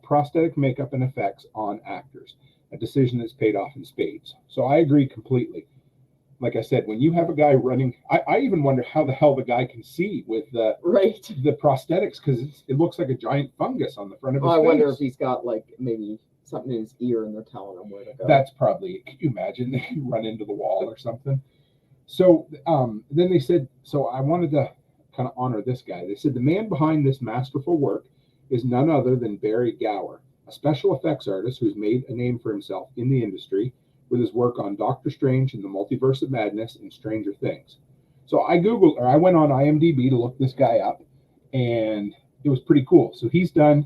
prosthetic makeup and effects on actors, a decision that's paid off in spades. So I agree completely. Like I said, when you have a guy running, I even wonder how the hell the guy can see with the prosthetics, because it looks like a giant fungus on the front of his face. I wonder if he's got maybe something in his ear and they're telling him where to go. That's probably it. Can you imagine they run into the wall or something? So then they said, so I wanted to kind of honor this guy. They said the man behind this masterful work is none other than Barry Gower, a special effects artist who's made a name for himself in the industry with his work on Doctor Strange and the Multiverse of Madness and Stranger Things. So I went on IMDb to look this guy up, and it was pretty cool. So he's not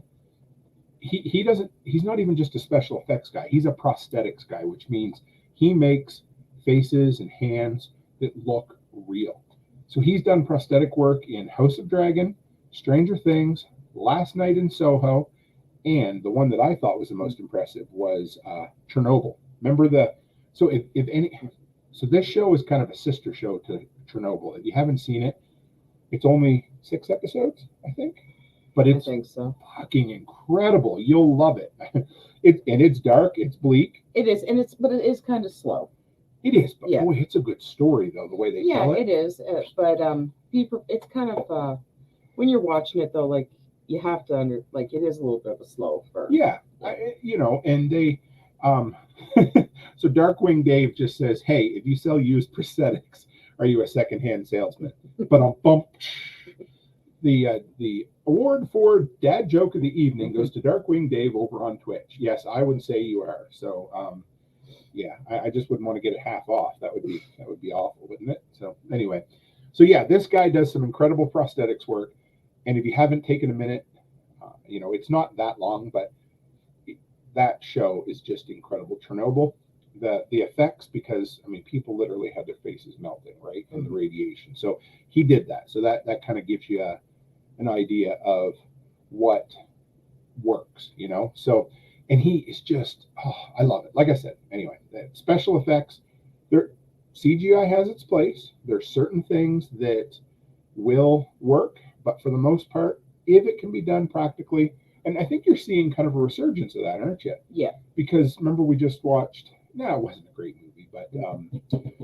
even just a special effects guy. He's a prosthetics guy, which means he makes faces and hands that look real. So he's done prosthetic work in House of Dragon, Stranger Things, Last Night in Soho, and the one that I thought was the most impressive was Chernobyl. Remember so if So this show is kind of a sister show to Chernobyl. If you haven't seen it, it's only 6 episodes, I think. But it's I think so. fucking incredible. You'll love it. It's dark, it's bleak. It is, but it is kind of slow. It is, but Yeah. boy, it's a good story though, the way they tell it. Yeah, it is. But it's kind of when you're watching it though, like you have to it is a little bit of a slow burn. Yeah, and they, so Darkwing Dave just says, "Hey, if you sell used prosthetics, are you a secondhand salesman?" But I'll bump. The award for dad joke of the evening goes to Darkwing Dave over on Twitch. Yes, I would say you are. So, yeah, I just wouldn't want to get it half off. That would be awful, wouldn't it? So anyway, so yeah, this guy does some incredible prosthetics work. And if you haven't taken a minute, it's not that long, but that show is just incredible. Chernobyl, the effects, because people literally had their faces melting, right, from the radiation. So he did that. So that kind of gives you an idea of what works, So, and he is just, I love it. Like I said, anyway, the special effects, CGI has its place. There's certain things that will work, but for the most part, if it can be done practically, and I think you're seeing kind of a resurgence of that, aren't you? Yeah. Because remember we just watched, it wasn't a great movie, but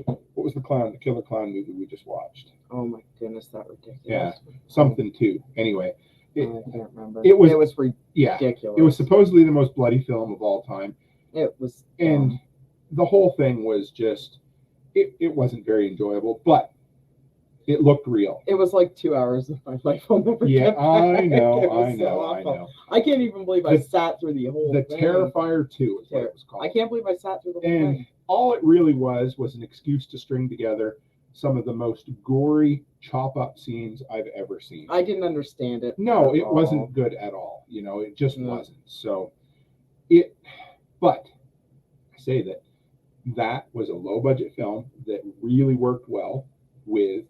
what was the killer clown movie we just watched? Oh my goodness, that ridiculous. Yeah, something too. Anyway, I can't remember. It was ridiculous. Yeah, it was supposedly the most bloody film of all time. It was, and the whole thing was just, it wasn't very enjoyable, but it looked real. It was like 2 hours of my life I'll never get back. I know. I can't even believe I sat through the whole thing. The Terrifier 2 is what it was called. I can't believe I sat through the whole thing. All it really was an excuse to string together some of the most gory chop-up scenes I've ever seen. I didn't understand it. No, it wasn't good at all. It just wasn't. So, but I say that was a low-budget film that really worked well with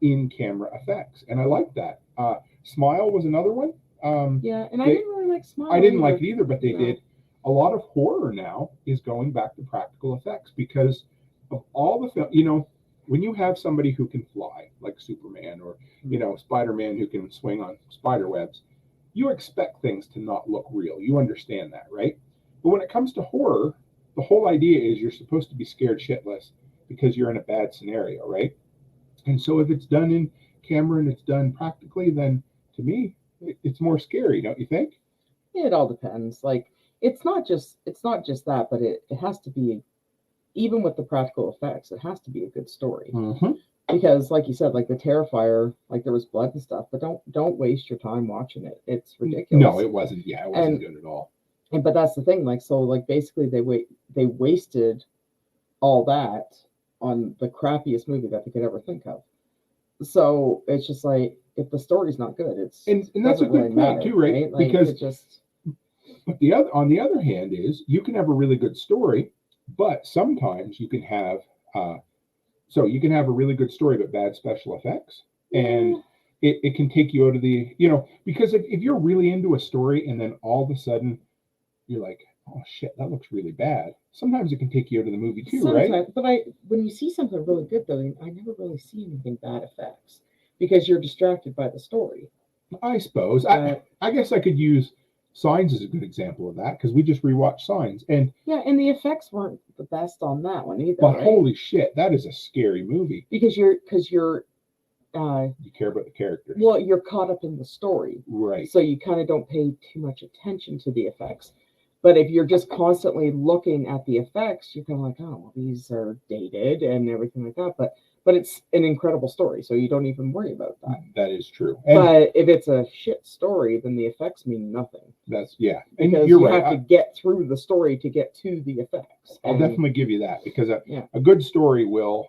in-camera effects, and I like that. Smile was another one. Yeah, and I didn't really like Smile. I didn't like it either, but they did. A lot of horror now is going back to practical effects because of all the film. When you have somebody who can fly, like Superman, or Spider-Man who can swing on spider webs, you expect things to not look real. You understand that, right? But when it comes to horror, the whole idea is you're supposed to be scared shitless because you're in a bad scenario, right? And so if it's done in camera and it's done practically, then to me, it's more scary, don't you think? Yeah, it all depends. Like, it's not just that, but it has to be, even with the practical effects, it has to be a good story. Mm-hmm. Because, like you said, like the Terrifier, like there was blood and stuff, but don't waste your time watching it. It's ridiculous. No, it wasn't. Yeah, it wasn't good at all. But that's the thing. Like, so, like basically, they wasted all that on the crappiest movie that they could ever think of. So it's just like, if the story's not good, and that's a good point too, right? Like, because but on the other hand is you can have a really good story, but sometimes you can have you can have a really good story but bad special effects, and it can take you out of the because if you're really into a story and then all of a sudden you're like, oh shit, that looks really bad. Sometimes it can take you out of the movie too, right? But when you see something really good though, I never really see anything bad effects because you're distracted by the story. I suppose. I guess I could use Signs is a good example of that because we just rewatched Signs, and and the effects weren't the best on that one either. But holy shit, that is a scary movie because you're you care about the characters. Well, you're caught up in the story, right? So you kind of don't pay too much attention to the effects. But if you're just constantly looking at the effects, you're kind of like, oh, well, these are dated and everything like that. But it's an incredible story, so you don't even worry about that. That is true. But if it's a shit story, then the effects mean nothing. And because you have to get through the story to get to the effects. I'll definitely give you that because a good story will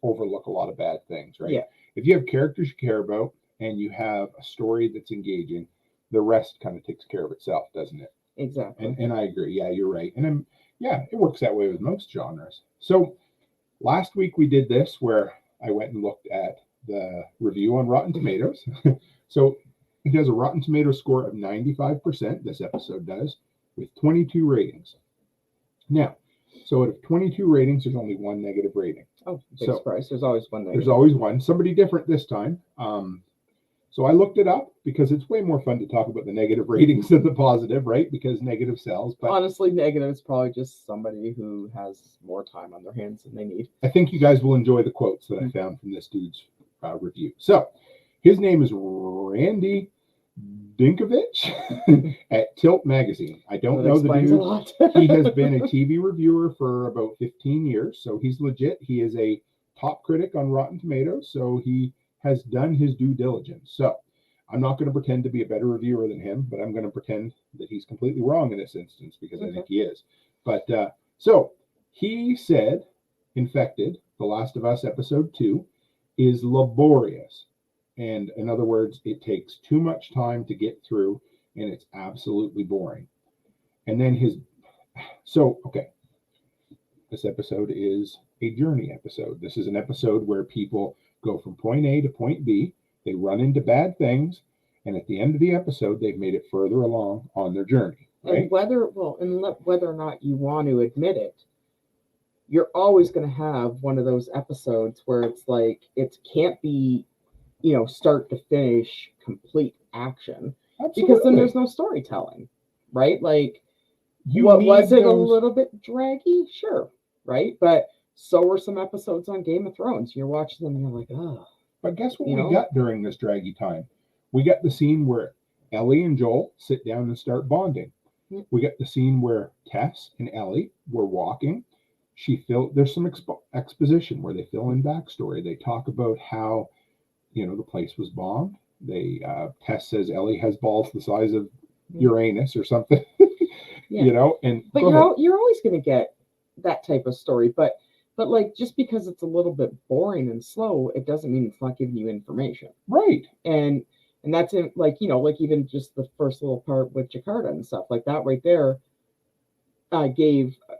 overlook a lot of bad things, right? Yeah. If you have characters you care about and you have a story that's engaging, the rest kind of takes care of itself, doesn't it? Exactly. And I agree. Yeah, you're right. And it works that way with most genres. So last week we did this where I went and looked at the review on Rotten Tomatoes. So it has a Rotten Tomatoes score of 95%. This episode does, with 22 ratings. Now, So out of 22 ratings, there's only one negative rating. Oh, big surprise. There's always one negative. There's always one. Somebody different this time. So I looked it up because it's way more fun to talk about the negative ratings than the positive, right? Because negative sells. But honestly, negative is probably just somebody who has more time on their hands than they need. I think you guys will enjoy the quotes that I found from this dude's review. So his name is Randy Dinkovich at Tilt Magazine. I don't know the dude. He has been a TV reviewer for about 15 years, so he's legit. He is a top critic on Rotten Tomatoes, so he has done his due diligence. So I'm not going to pretend to be a better reviewer than him, but I'm going to pretend that he's completely wrong in this instance because I think he is. But so he said, Infected, The Last of Us Episode 2, is laborious. And in other words, it takes too much time to get through and it's absolutely boring. And then okay. This episode is a journey episode. This is an episode where people go from point A to point B. They run into bad things, and at the end of the episode, they've made it further along on their journey. Right? And whether or not you want to admit it, you're always going to have one of those episodes where it's like it can't be, start to finish, complete action. Absolutely. Because then there's no storytelling, right? Like, was it a little bit draggy? Sure, right? But so were some episodes on Game of Thrones. You're watching them and you're like, oh. But guess what we got during this draggy time? We got the scene where Ellie and Joel sit down and start bonding. We got the scene where Tess and Ellie were walking. There's some exposition where they fill in backstory. They talk about how, the place was bombed. Tess says Ellie has balls the size of Uranus or something, But you're always going to get that type of story. But like, just because it's a little bit boring and slow, it doesn't mean it's not giving you information. Right. And that's it, like even just the first little part with Jakarta and stuff like that right there gave a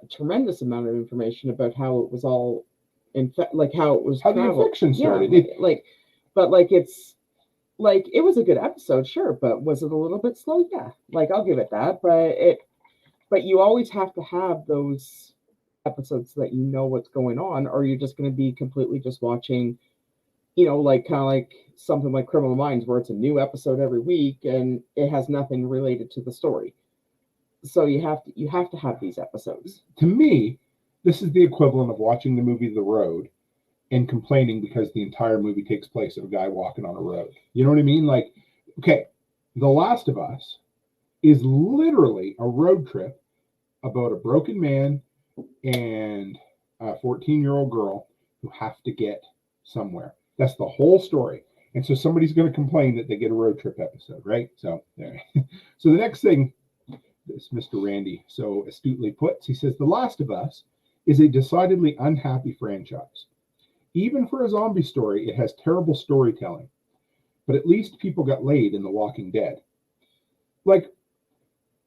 tremendous amount of information about how it was all how the infection started. It was a good episode, sure, but was it a little bit slow? Yeah. I'll give it that, but you always have to have those episodes so that you know what's going on, or you're just going to be completely just watching, kind of like something like Criminal Minds, where it's a new episode every week and it has nothing related to the story. So you have to have these episodes. To me, this is the equivalent of watching the movie The Road and complaining because the entire movie takes place of a guy walking on a road. You know what I mean? Like, okay, The Last of Us is literally a road trip about a broken man and a 14-year-old girl who have to get somewhere. That's the whole story. And so somebody's going to complain that they get a road trip episode, right? So there. So the next thing, this Mr. Randy so astutely puts, he says, The Last of Us is a decidedly unhappy franchise. Even for a zombie story, it has terrible storytelling. But at least people got laid in The Walking Dead. Like,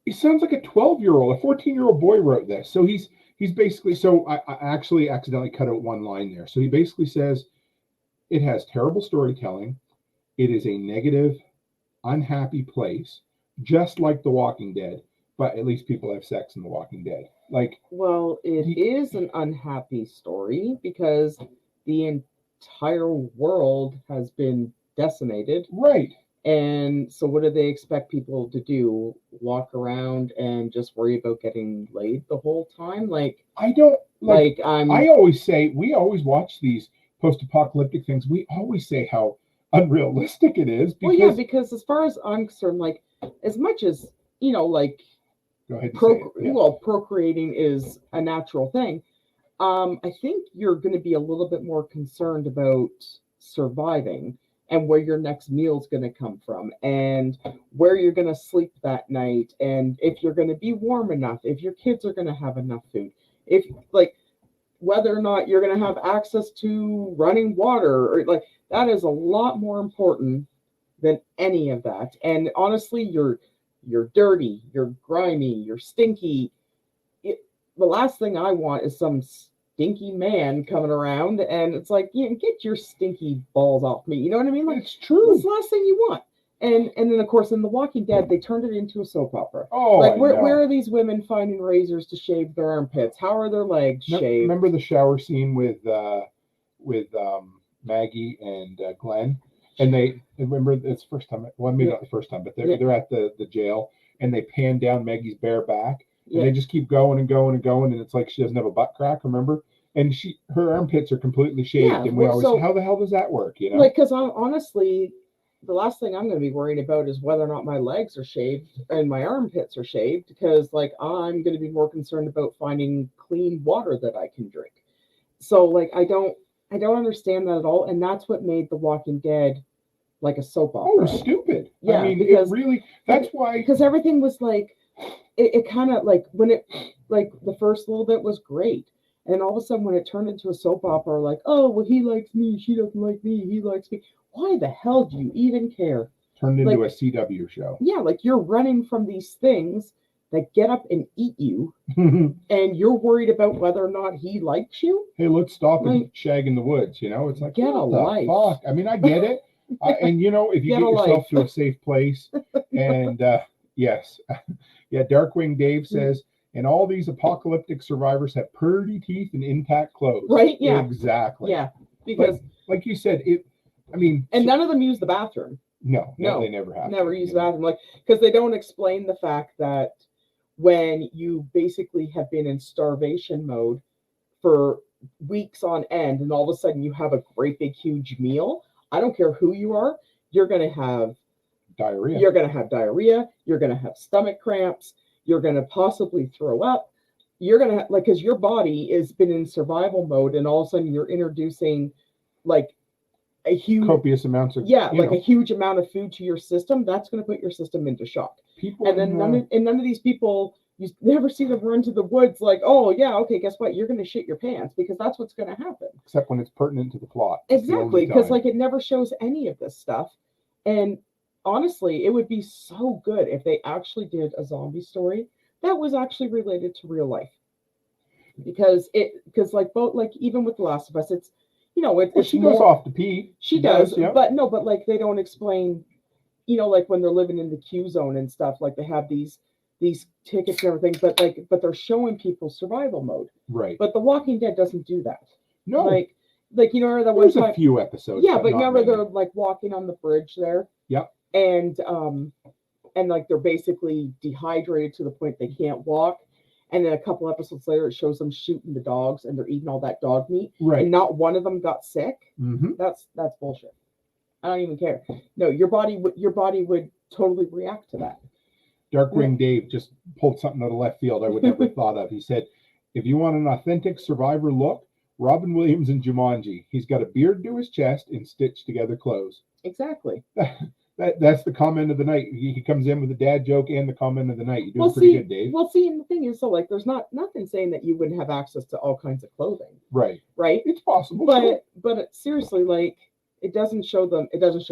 he sounds like a 12-year-old, a 14-year-old boy wrote this. So he's basically, so I actually accidentally cut out one line there. So he basically says, it has terrible storytelling. It is a negative, unhappy place, just like The Walking Dead. But at least people have sex in The Walking Dead. It is an unhappy story because the entire world has been decimated. Right. And so what do they expect people to do? Walk around and just worry about getting laid the whole time? I always say, we always watch these post-apocalyptic things. We always say how unrealistic it is. Because as far as I'm concerned, as much as, go ahead and procreating is a natural thing. I think you're going to be a little bit more concerned about surviving and where your next meal is going to come from and where you're going to sleep that night. And if you're going to be warm enough, if your kids are going to have enough food, if whether or not you're going to have access to running water, or that is a lot more important than any of that. And honestly, you're dirty, you're grimy, you're stinky. The last thing I want is some stinky man coming around, and it's like, get your stinky balls off me. You know what I mean? It's true. It's the last thing you want. And then of course in The Walking Dead they turned it into a soap opera. Oh, like I know. where are these women finding razors to shave their armpits? How are their legs shaved? Remember the shower scene with Maggie and Glenn, and they remember it's the first time. Well, maybe not the first time, but they're at the jail, and they pan down Maggie's bare back, and they just keep going and going and going, and it's like she doesn't have a butt crack. Remember? And her armpits are completely shaved, and we always how the hell does that work? You know, like because honestly, the last thing I'm going to be worried about is whether or not my legs are shaved and my armpits are shaved, because like I'm going to be more concerned about finding clean water that I can drink. So like I don't understand that at all, and that's what made The Walking Dead like a soap opera. Oh, stupid! Yeah, I mean, because it really. That's why. Because everything was like, it kind of like when it like the first little bit was great, and all of a sudden when it turned into a soap opera, like, oh well, he likes me, she doesn't like me, he likes me. Why the hell do you even care? Turned into a CW show. Yeah, like you're running from these things that get up and eat you, and you're worried about whether or not he likes you. Hey, let's stop and shag in the woods. You know, it's like, get a life. Fuck? I mean, I get it. And you know, if you get yourself to a safe place, and yes, yeah, Darkwing Dave says, and all these apocalyptic survivors have purty teeth and intact clothes. Right? Yeah. Exactly. Yeah. Because, like you said, and none of them use the bathroom. No, they never have. Never use the bathroom, like because they don't explain the fact that when you basically have been in starvation mode for weeks on end, and all of a sudden you have a great big huge meal. I don't care who you are, you're going to have diarrhea. You're going to have diarrhea. You're going to have stomach cramps. You're going to possibly throw up. You're going to because your body has been in survival mode, and all of a sudden you're introducing like a huge copious amounts of a huge amount of food to your system. That's going to put your system into shock. And then none of these people, you never see them run to the woods like, oh yeah, okay, guess what? You're going to shit your pants, because that's what's going to happen. Except when it's pertinent to the plot. Exactly, because like it never shows any of this stuff. And honestly, it would be so good if they actually did a zombie story that was actually related to real life. Because like both, like even with The Last of Us, it's, you know, she goes off to pee. She does, yeah. But like they don't explain, you know, like when they're living in the Q zone and stuff, like they have these tickets and everything, but they're showing people survival mode. Right. But The Walking Dead doesn't do that. No. Like you know that there's one time, a few episodes. Yeah, but remember they're like walking on the bridge there. Yep. And like they're basically dehydrated to the point they can't walk. And then a couple episodes later, it shows them shooting the dogs, and they're eating all that dog meat. Right. And not one of them got sick. Mm-hmm. That's bullshit. I don't even care. No, your body would totally react to that. Darkwing Dave just pulled something out of left field I would never have thought of. He said, if you want an authentic survivor look, Robin Williams in Jumanji. He's got a beard to his chest and stitched together clothes. Exactly. That's the comment of the night. He comes in with a dad joke and the comment of the night. You're doing pretty good, Dave. Well, see, and the thing is, so like, there's nothing saying that you wouldn't have access to all kinds of clothing. Right. Right. It's possible. But seriously, like, it doesn't show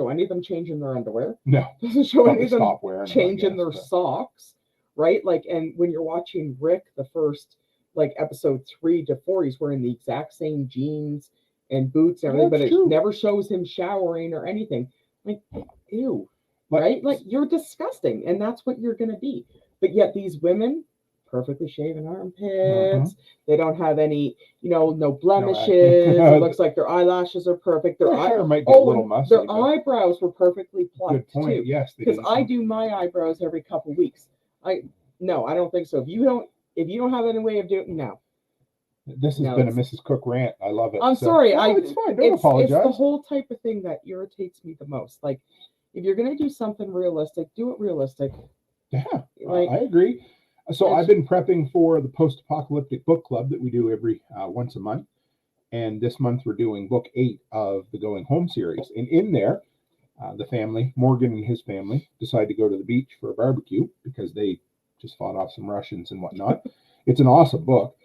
any of them changing their underwear. No. It doesn't show any of them changing their but socks. Right. Like, and when you're watching Rick, the first, like, episode 3 to 4, he's wearing the exact same jeans and boots and everything, but it never shows him showering or anything. Like, ew, right? Like, you're disgusting, and that's what you're going to be. But yet these women, perfectly shaven armpits, they don't have any, you know, no blemishes. It looks like their eyelashes are perfect. Their hair might be a little musty. Their eyebrows were perfectly plucked, good point. too. Yes, because I do my eyebrows every couple weeks. I don't think so. If you don't have any way of doing no. This has been a Mrs. Cook rant. I love it. I'm sorry. It's fine. Don't apologize. It's the whole type of thing that irritates me the most. Like, if you're going to do something realistic, do it realistic. Yeah, like, I agree. So I've been prepping for the post-apocalyptic book club that we do every once a month. And this month we're doing book 8 of the Going Home series. And in there, the family, Morgan and his family, decide to go to the beach for a barbecue because they just fought off some Russians and whatnot. It's an awesome book.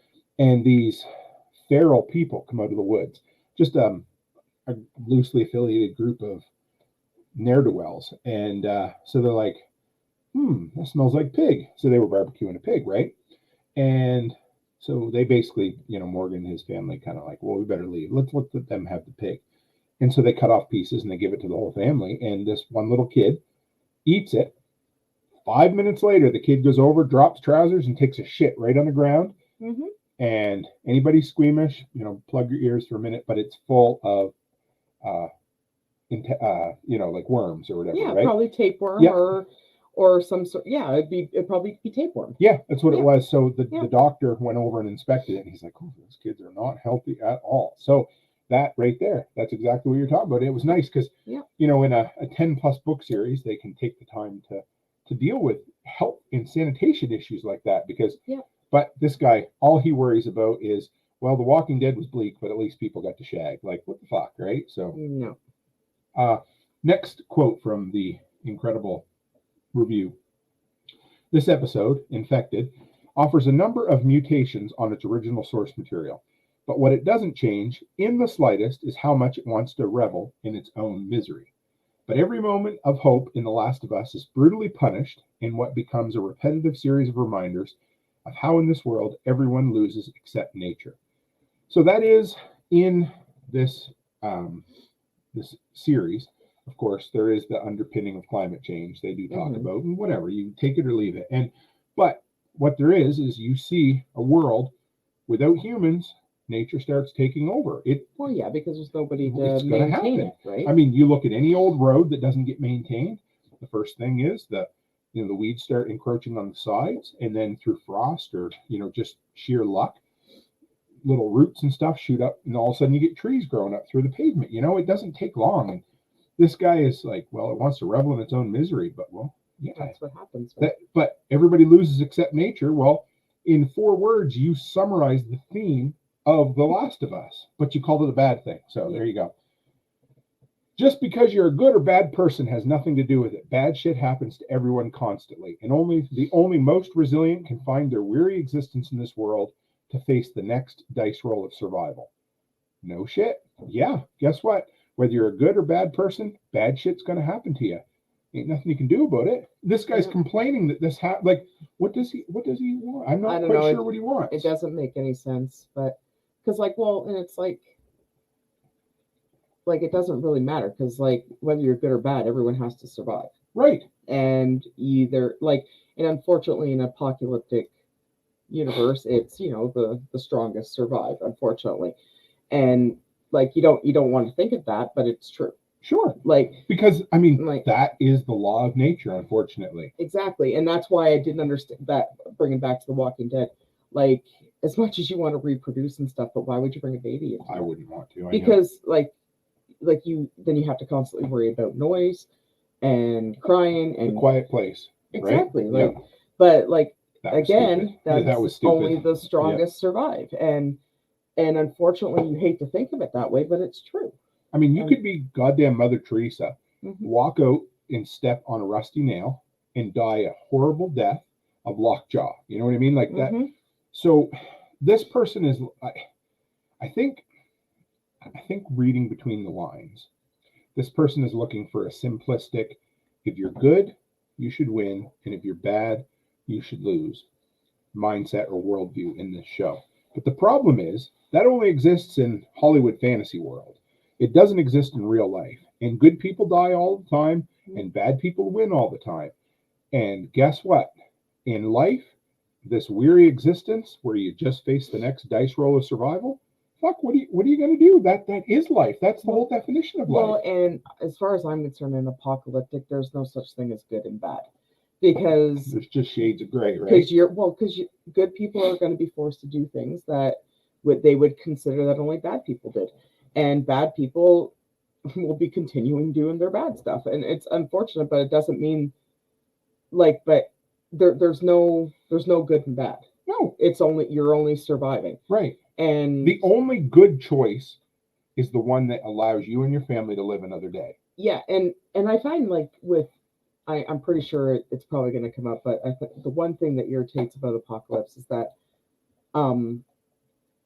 And these feral people come out of the woods. Just a loosely affiliated group of ne'er-do-wells. And so they're like, that smells like pig. So they were barbecuing a pig, right? And so they basically, you know, Morgan and his family kind of like, well, we better leave. Let's let them have the pig. And so they cut off pieces and they give it to the whole family. And this one little kid eats it. 5 minutes later, the kid goes over, drops trousers, and takes a shit right on the ground. Mm-hmm. And anybody squeamish, plug your ears for a minute, but it's full of, like worms or whatever, Yeah, right? probably tapeworm or some sort. Yeah, it'd probably be tapeworm. Yeah, that's what it Yeah. was. So the Yeah. doctor went over and inspected it, and he's like, "Oh, those kids are not healthy at all." So that right there, that's exactly what you're talking about. It was nice because, Yeah. in a 10+ book series, they can take the time to deal with health and sanitation issues like that. Because, Yeah. But this guy, all he worries about is, well, The Walking Dead was bleak, but at least people got to shag. Like, what the fuck, right? So, No. Next quote from the incredible review. This episode, Infected, offers a number of mutations on its original source material, but what it doesn't change in the slightest is how much it wants to revel in its own misery. But every moment of hope in The Last of Us is brutally punished in what becomes a repetitive series of reminders of how in this world everyone loses except nature. So that is in this this series. Of course, there is the underpinning of climate change they do talk about, and whatever, you take it or leave it. But what there is you see a world without humans, nature starts taking over. Well, yeah, because there's nobody to It's gonna maintain happen. it, right? I mean, you look at any old road that doesn't get maintained. The first thing is the weeds start encroaching on the sides, and then through frost or just sheer luck, little roots and stuff shoot up, and all of a sudden you get trees growing up through the pavement. It doesn't take long. And this guy is like, well, it wants to revel in its own misery, but That's what happens. Right? but everybody loses except nature. Well, in 4 words, you summarize the theme of The Last of Us, but you called it a bad thing. So there you go. Just because you're a good or bad person has nothing to do with it. Bad shit happens to everyone constantly, and the only most resilient can find their weary existence in this world to face the next dice roll of survival. No shit. Yeah, guess what? Whether you're a good or bad person, bad shit's going to happen to you. Ain't nothing you can do about it. This guy's complaining that this like, what does he want? I'm not quite sure what he wants. It doesn't make any sense, but because and it's like it doesn't really matter because whether you're good or bad, everyone has to survive. Right. And either and unfortunately in an apocalyptic universe, it's the strongest survive, unfortunately. And you don't want to think of that, but it's true. Sure. Because that is the law of nature, unfortunately. Exactly. And that's why I didn't understand that, bringing back to The Walking Dead. As much as you want to reproduce and stuff, but why would you bring a baby in? I wouldn't want to. Because you have to constantly worry about noise and crying and a quiet place. Exactly. Right? But that again, that was stupid. Only the strongest survive. And unfortunately you hate to think of it that way, but it's true. I mean, you could be goddamn Mother Teresa, walk out and step on a rusty nail and die a horrible death of lockjaw. You know what I mean? Like that. So this person is, I think reading between the lines, this person is looking for a simplistic, if you're good, you should win, and if you're bad, you should lose mindset or worldview in this show. But the problem is that only exists in Hollywood fantasy world. It doesn't exist in real life. And good people die all the time, and bad people win all the time. And guess what? In life, this weary existence where you just face the next dice roll of survival, fuck, what are you going to do? That is life. That's the whole definition of life. Well, and as far as I'm concerned, in apocalyptic, there's no such thing as good and bad. Because there's just shades of gray, right? Because good people are going to be forced to do things that they would consider that only bad people did. And bad people will be continuing doing their bad stuff. And it's unfortunate, but it doesn't mean but there's no good and bad. No. You're only surviving. Right. And the only good choice is the one that allows you and your family to live another day. Yeah. And I find I'm pretty sure it's probably going to come up, but I think the one thing that irritates about apocalypse is that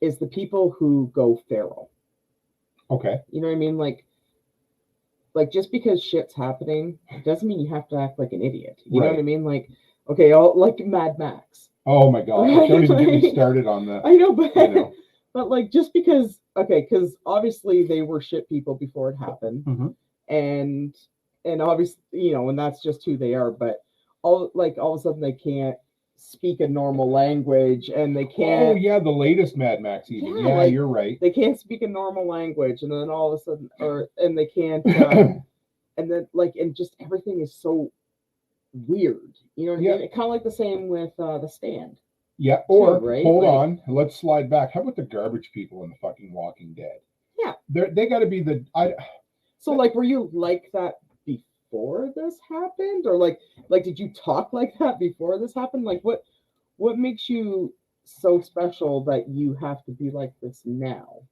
is the people who go feral. Okay. You know what I mean? Like just because shit's happening doesn't mean you have to act like an idiot. You know what I mean? Okay, like Mad Max. Oh my God! Right? Don't even get me started on that. I know, but just because obviously they were shit people before it happened, and and obviously, and that's just who they are. But all of a sudden they can't speak a normal language, and they can't. Oh yeah, the latest Mad Max even. Yeah, you're right. They can't speak a normal language, and then all of a sudden, and they can't, and then and just everything is so weird. You know what I mean? Kind of like the same with The Stand. Yeah. Or right? Hold on, let's slide back. How about the garbage people in the fucking Walking Dead? Yeah, they got to be the. So were you like that before this happened, or like did you talk like that before this happened? Like what makes you so special that you have to be like this now?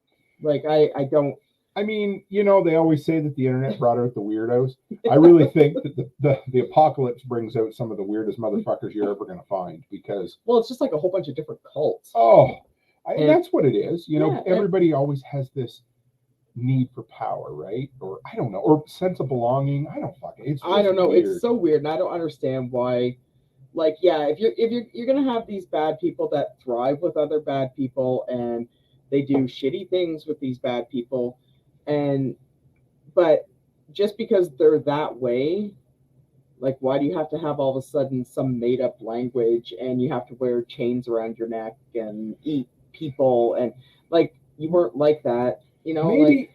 Like I don't. I mean, they always say that the internet brought out the weirdos. I really think that the apocalypse brings out some of the weirdest motherfuckers you're ever going to find, because it's just like a whole bunch of different cults. That's what it is. Everybody always has this need for power, right? Or I don't know, or sense of belonging. I don't fucking. I don't know. Weird. It's so weird, and I don't understand why. If you're gonna have these bad people that thrive with other bad people, and they do shitty things with these bad people, but just because they're that way, why do you have to have all of a sudden some made up language, and you have to wear chains around your neck and eat people, and you weren't like that. Maybe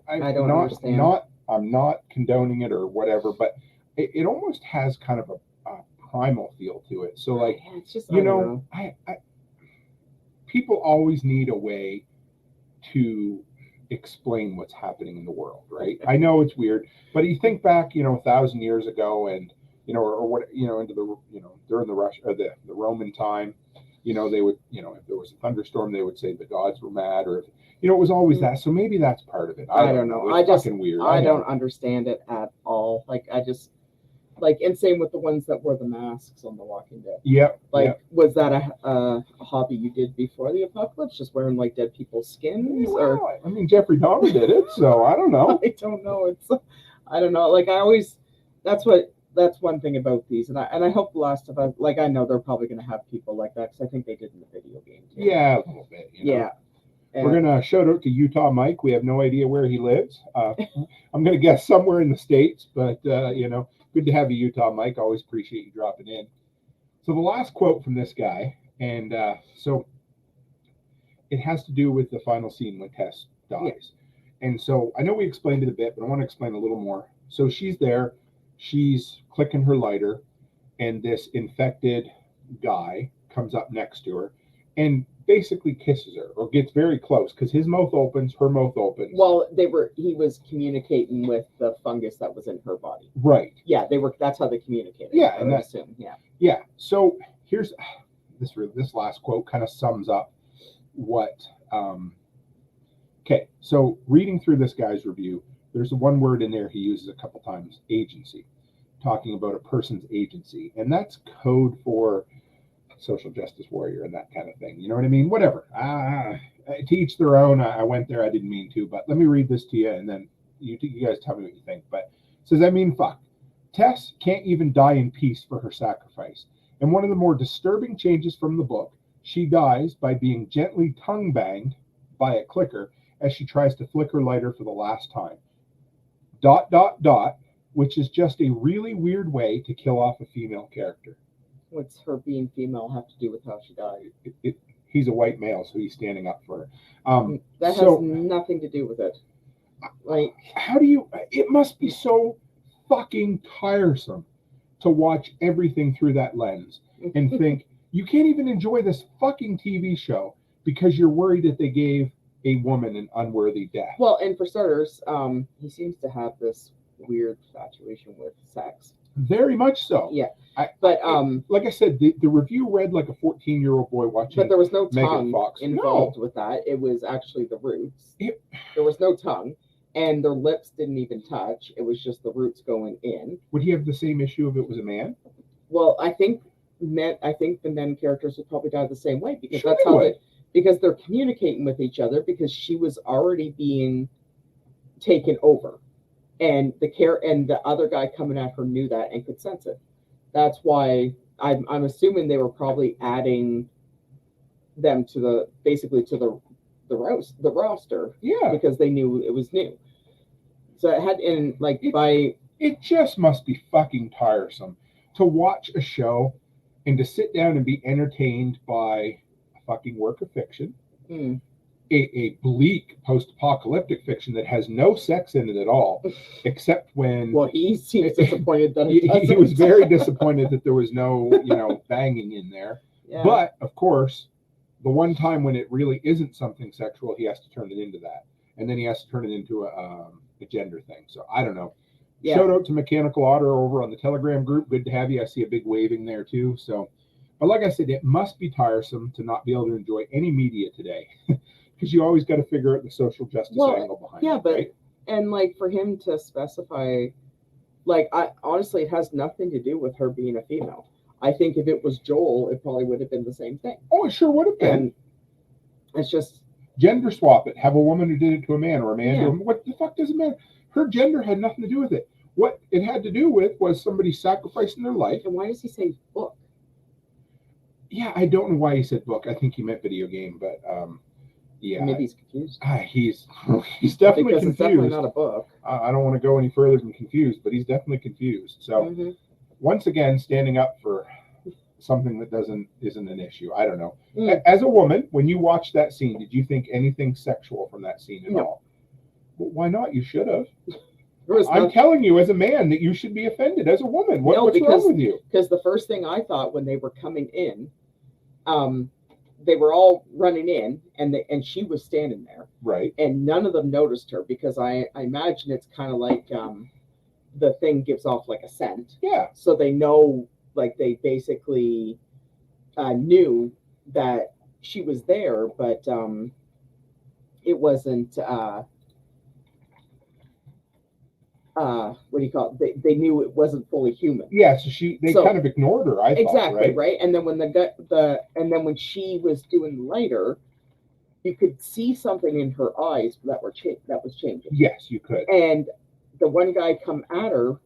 I don't understand. I'm not condoning it or whatever, but it almost has kind of a primal feel to it. So it's just, I people always need a way to explain what's happening in the world, right? I know it's weird, but you think back, 1,000 years ago, and or what, into the during the Roman time, they would, if there was a thunderstorm, they would say the gods were mad, or it was always that. So maybe that's part of it. I don't know. It's fucking weird. I don't understand it at all. I just and same with the ones that wore the masks on The Walking Dead. Yep. Was that a hobby you did before the apocalypse, just wearing dead people's skins? Well, I mean, Jeffrey Dahmer did it, so I don't know. I don't know. I don't know. That's one thing about these, and I hope The Last of Us. I know they're probably going to have people like that, because I think they did in the video game too. Yeah, a little bit. Yeah. We're going to shout out to Utah Mike. We have no idea where he lives. I'm going to guess somewhere in the States, but, good to have you, Utah Mike. Always appreciate you dropping in. So the last quote from this guy, and so it has to do with the final scene when Tess dies. Yeah. And so I know we explained it a bit, but I want to explain a little more. So she's there. She's clicking her lighter, and this infected guy comes up next to her and basically kisses her, or gets very close, because his mouth opens, her mouth opens. Well, he was communicating with the fungus that was in her body. Right. Yeah, that's how they communicated. Yeah, and that's assume. Yeah. Yeah. So here's this last quote kind of sums up what. Okay, so reading through this guy's review, there's one word in there he uses a couple times: agency, talking about a person's agency, and that's code for social justice warrior and that kind of thing. You know what I mean? Whatever. To each their own. I went there. I didn't mean to, but let me read this to you, and then you guys tell me what you think. But it says, I mean, fuck. Tess can't even die in peace for her sacrifice. And one of the more disturbing changes from the book, she dies by being gently tongue-banged by a clicker as she tries to flick her lighter for the last time. ... which is just a really weird way to kill off a female character. What's her being female have to do with how she died? He's a white male, so he's standing up for her. That has nothing to do with it. How do you... It must be so fucking tiresome to watch everything through that lens and think, you can't even enjoy this fucking TV show because you're worried that they gave a woman an unworthy death. Well, and for starters, he seems to have this weird infatuation with sex. Very much so. Yeah. Like I said, the review read like a 14-year-old boy watching. But there was no Megan tongue Fox involved with that. It was actually the roots. There was no tongue, and their lips didn't even touch. It was just the roots going in. Would he have the same issue if it was a man? Well, I think the men characters would probably die the same way, because that's how because they're communicating with each other, because she was already being taken over. And the other guy coming at her knew that and could sense it. That's why I'm assuming they were probably adding them to the roster. Yeah, because they knew it was new. So it had It just must be fucking tiresome to watch a show and to sit down and be entertained by a fucking work of fiction, a bleak post-apocalyptic fiction that has no sex in it at all, except when... Well, he seems disappointed that he was very disappointed that there was no, banging in there. Yeah. But, of course, the one time when it really isn't something sexual, he has to turn it into that. And then he has to turn it into a gender thing. So, I don't know. Yeah. Shout out to Mechanical Otter over on the Telegram group. Good to have you. I see a big waving there, too. So, but like I said, it must be tiresome to not be able to enjoy any media today. Because you always got to figure out the social justice angle behind it. Yeah, but, right? And like for him to specify, like, honestly, it has nothing to do with her being a female. I think if it was Joel, it probably would have been the same thing. Oh, it sure would have been. And it's just... Gender swap it. Have a woman who did it to a man or a man to a woman. What the fuck does it matter? Her gender had nothing to do with it. What it had to do with was somebody sacrificing their life. And why does he say book? Yeah, I don't know why he said book. I think he meant video game, but yeah. Maybe he's confused. He's definitely because confused. It's definitely not a book. I don't want to go any further than confused, but he's definitely confused. So once again, standing up for something that isn't an issue. I don't know. As a woman, when you watched that scene, did you think anything sexual from that scene at all? Well, why not? You should have. I'm telling you as a man that you should be offended as a woman. What's wrong with you? Because the first thing I thought when they were coming in, they were all running in and she was standing there. Right. And none of them noticed her because I imagine it's kind of like the thing gives off like a scent. Yeah. So they know, like they basically knew that she was there, but it wasn't... what do you call it? They knew it wasn't fully human. Yeah, so they kind of ignored her. I exactly thought, right? And then when when she was doing the lighter, you could see something in her eyes that was changing. Yes, you could. And the one guy come at her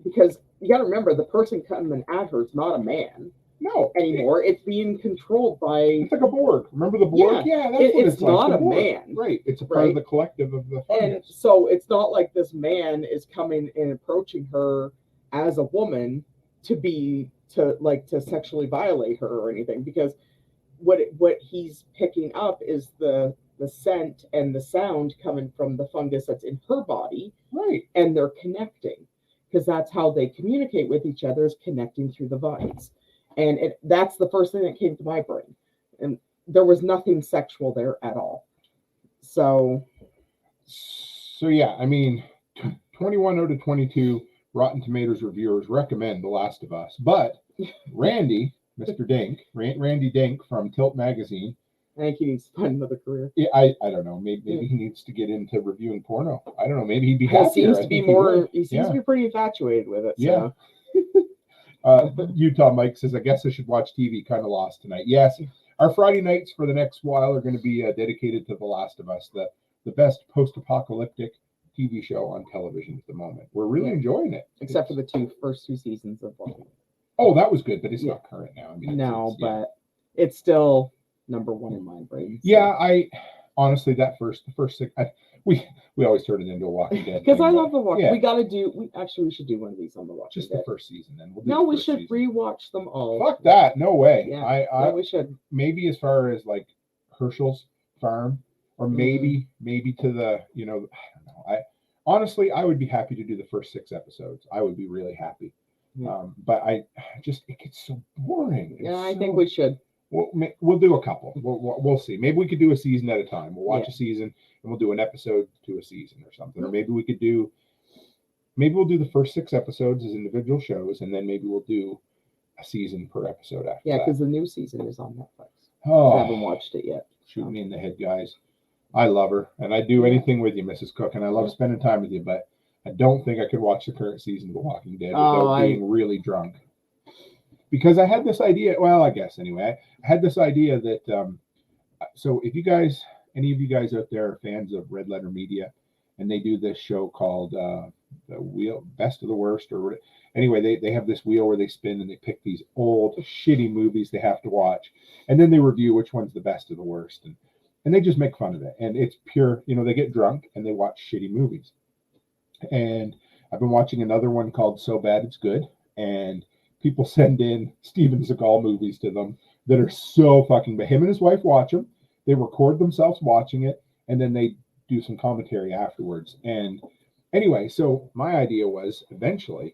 because you got to remember the person coming at her is not a man. No, anymore. It's being controlled by... It's like a Borg. Remember the Borg? Yeah, that's what it's not like. a man. Right. It's a part of the collective of the fungus. And so it's not like this man is coming and approaching her as a woman to sexually violate her or anything, because what he's picking up is the scent and the sound coming from the fungus that's in her body. Right. And they're connecting because that's how they communicate with each other, is connecting through the vines. And that's the first thing that came to my brain. And there was nothing sexual there at all. So yeah, I mean, 21 out of 22 Rotten Tomatoes reviewers recommend The Last of Us. But Randy, Mr. Dink, Randy Dink from Tilt Magazine. I think he needs to find another career. Yeah, I don't know. Maybe he needs to get into reviewing porno. I don't know. Maybe he'd be happier. He seems to be pretty infatuated with it. Yeah. Utah Mike says, I guess I should watch TV. Kind of lost tonight. Yes. Our Friday nights for the next while are going to be dedicated to The Last of Us, the best post-apocalyptic TV show on television at the moment. We're really enjoying it. Except for the first two seasons of Buffy. Oh, that was good, but it's not current now. I mean, but it's still number one in my brain. So. Yeah, I honestly, the first six, we always turn it into a Walking Dead. Because I love The Walking Dead. We should do one of these on The Walking Dead. Just the first season, then. We should rewatch them all. Fuck that. No way. Yeah, we should. Maybe as far as like Herschel's Farm, or maybe to the, I don't know. Honestly, I would be happy to do the first 6 episodes. I would be really happy. Yeah. But it gets so boring. I think we should. We'll do a couple. We'll see. Maybe we could do a season at a time. We'll watch a season and we'll do an episode to a season or something. Or maybe we'll do the first 6 episodes as individual shows, and then maybe we'll do a season per episode after that. Yeah, because the new season is on Netflix. Oh, I haven't watched it yet. Shoot me in the head, guys. I love her, and I'd do anything with you, Mrs. Cook, and I love spending time with you, but I don't think I could watch the current season of The Walking Dead without being really drunk. Because I had this idea, I guess anyway, I had this idea that, so if any of you guys out there are fans of Red Letter Media, and they do this show called the Wheel, Best of the Worst, or anyway, they have this wheel where they spin and they pick these old shitty movies they have to watch, and then they review which one's the best of the worst, and they just make fun of it, and it's pure, they get drunk and they watch shitty movies. And I've been watching another one called So Bad It's Good, and people send in Steven Seagal movies to them that are so fucking bad. Him and his wife watch them. They record themselves watching it, and then they do some commentary afterwards. And anyway, so my idea was eventually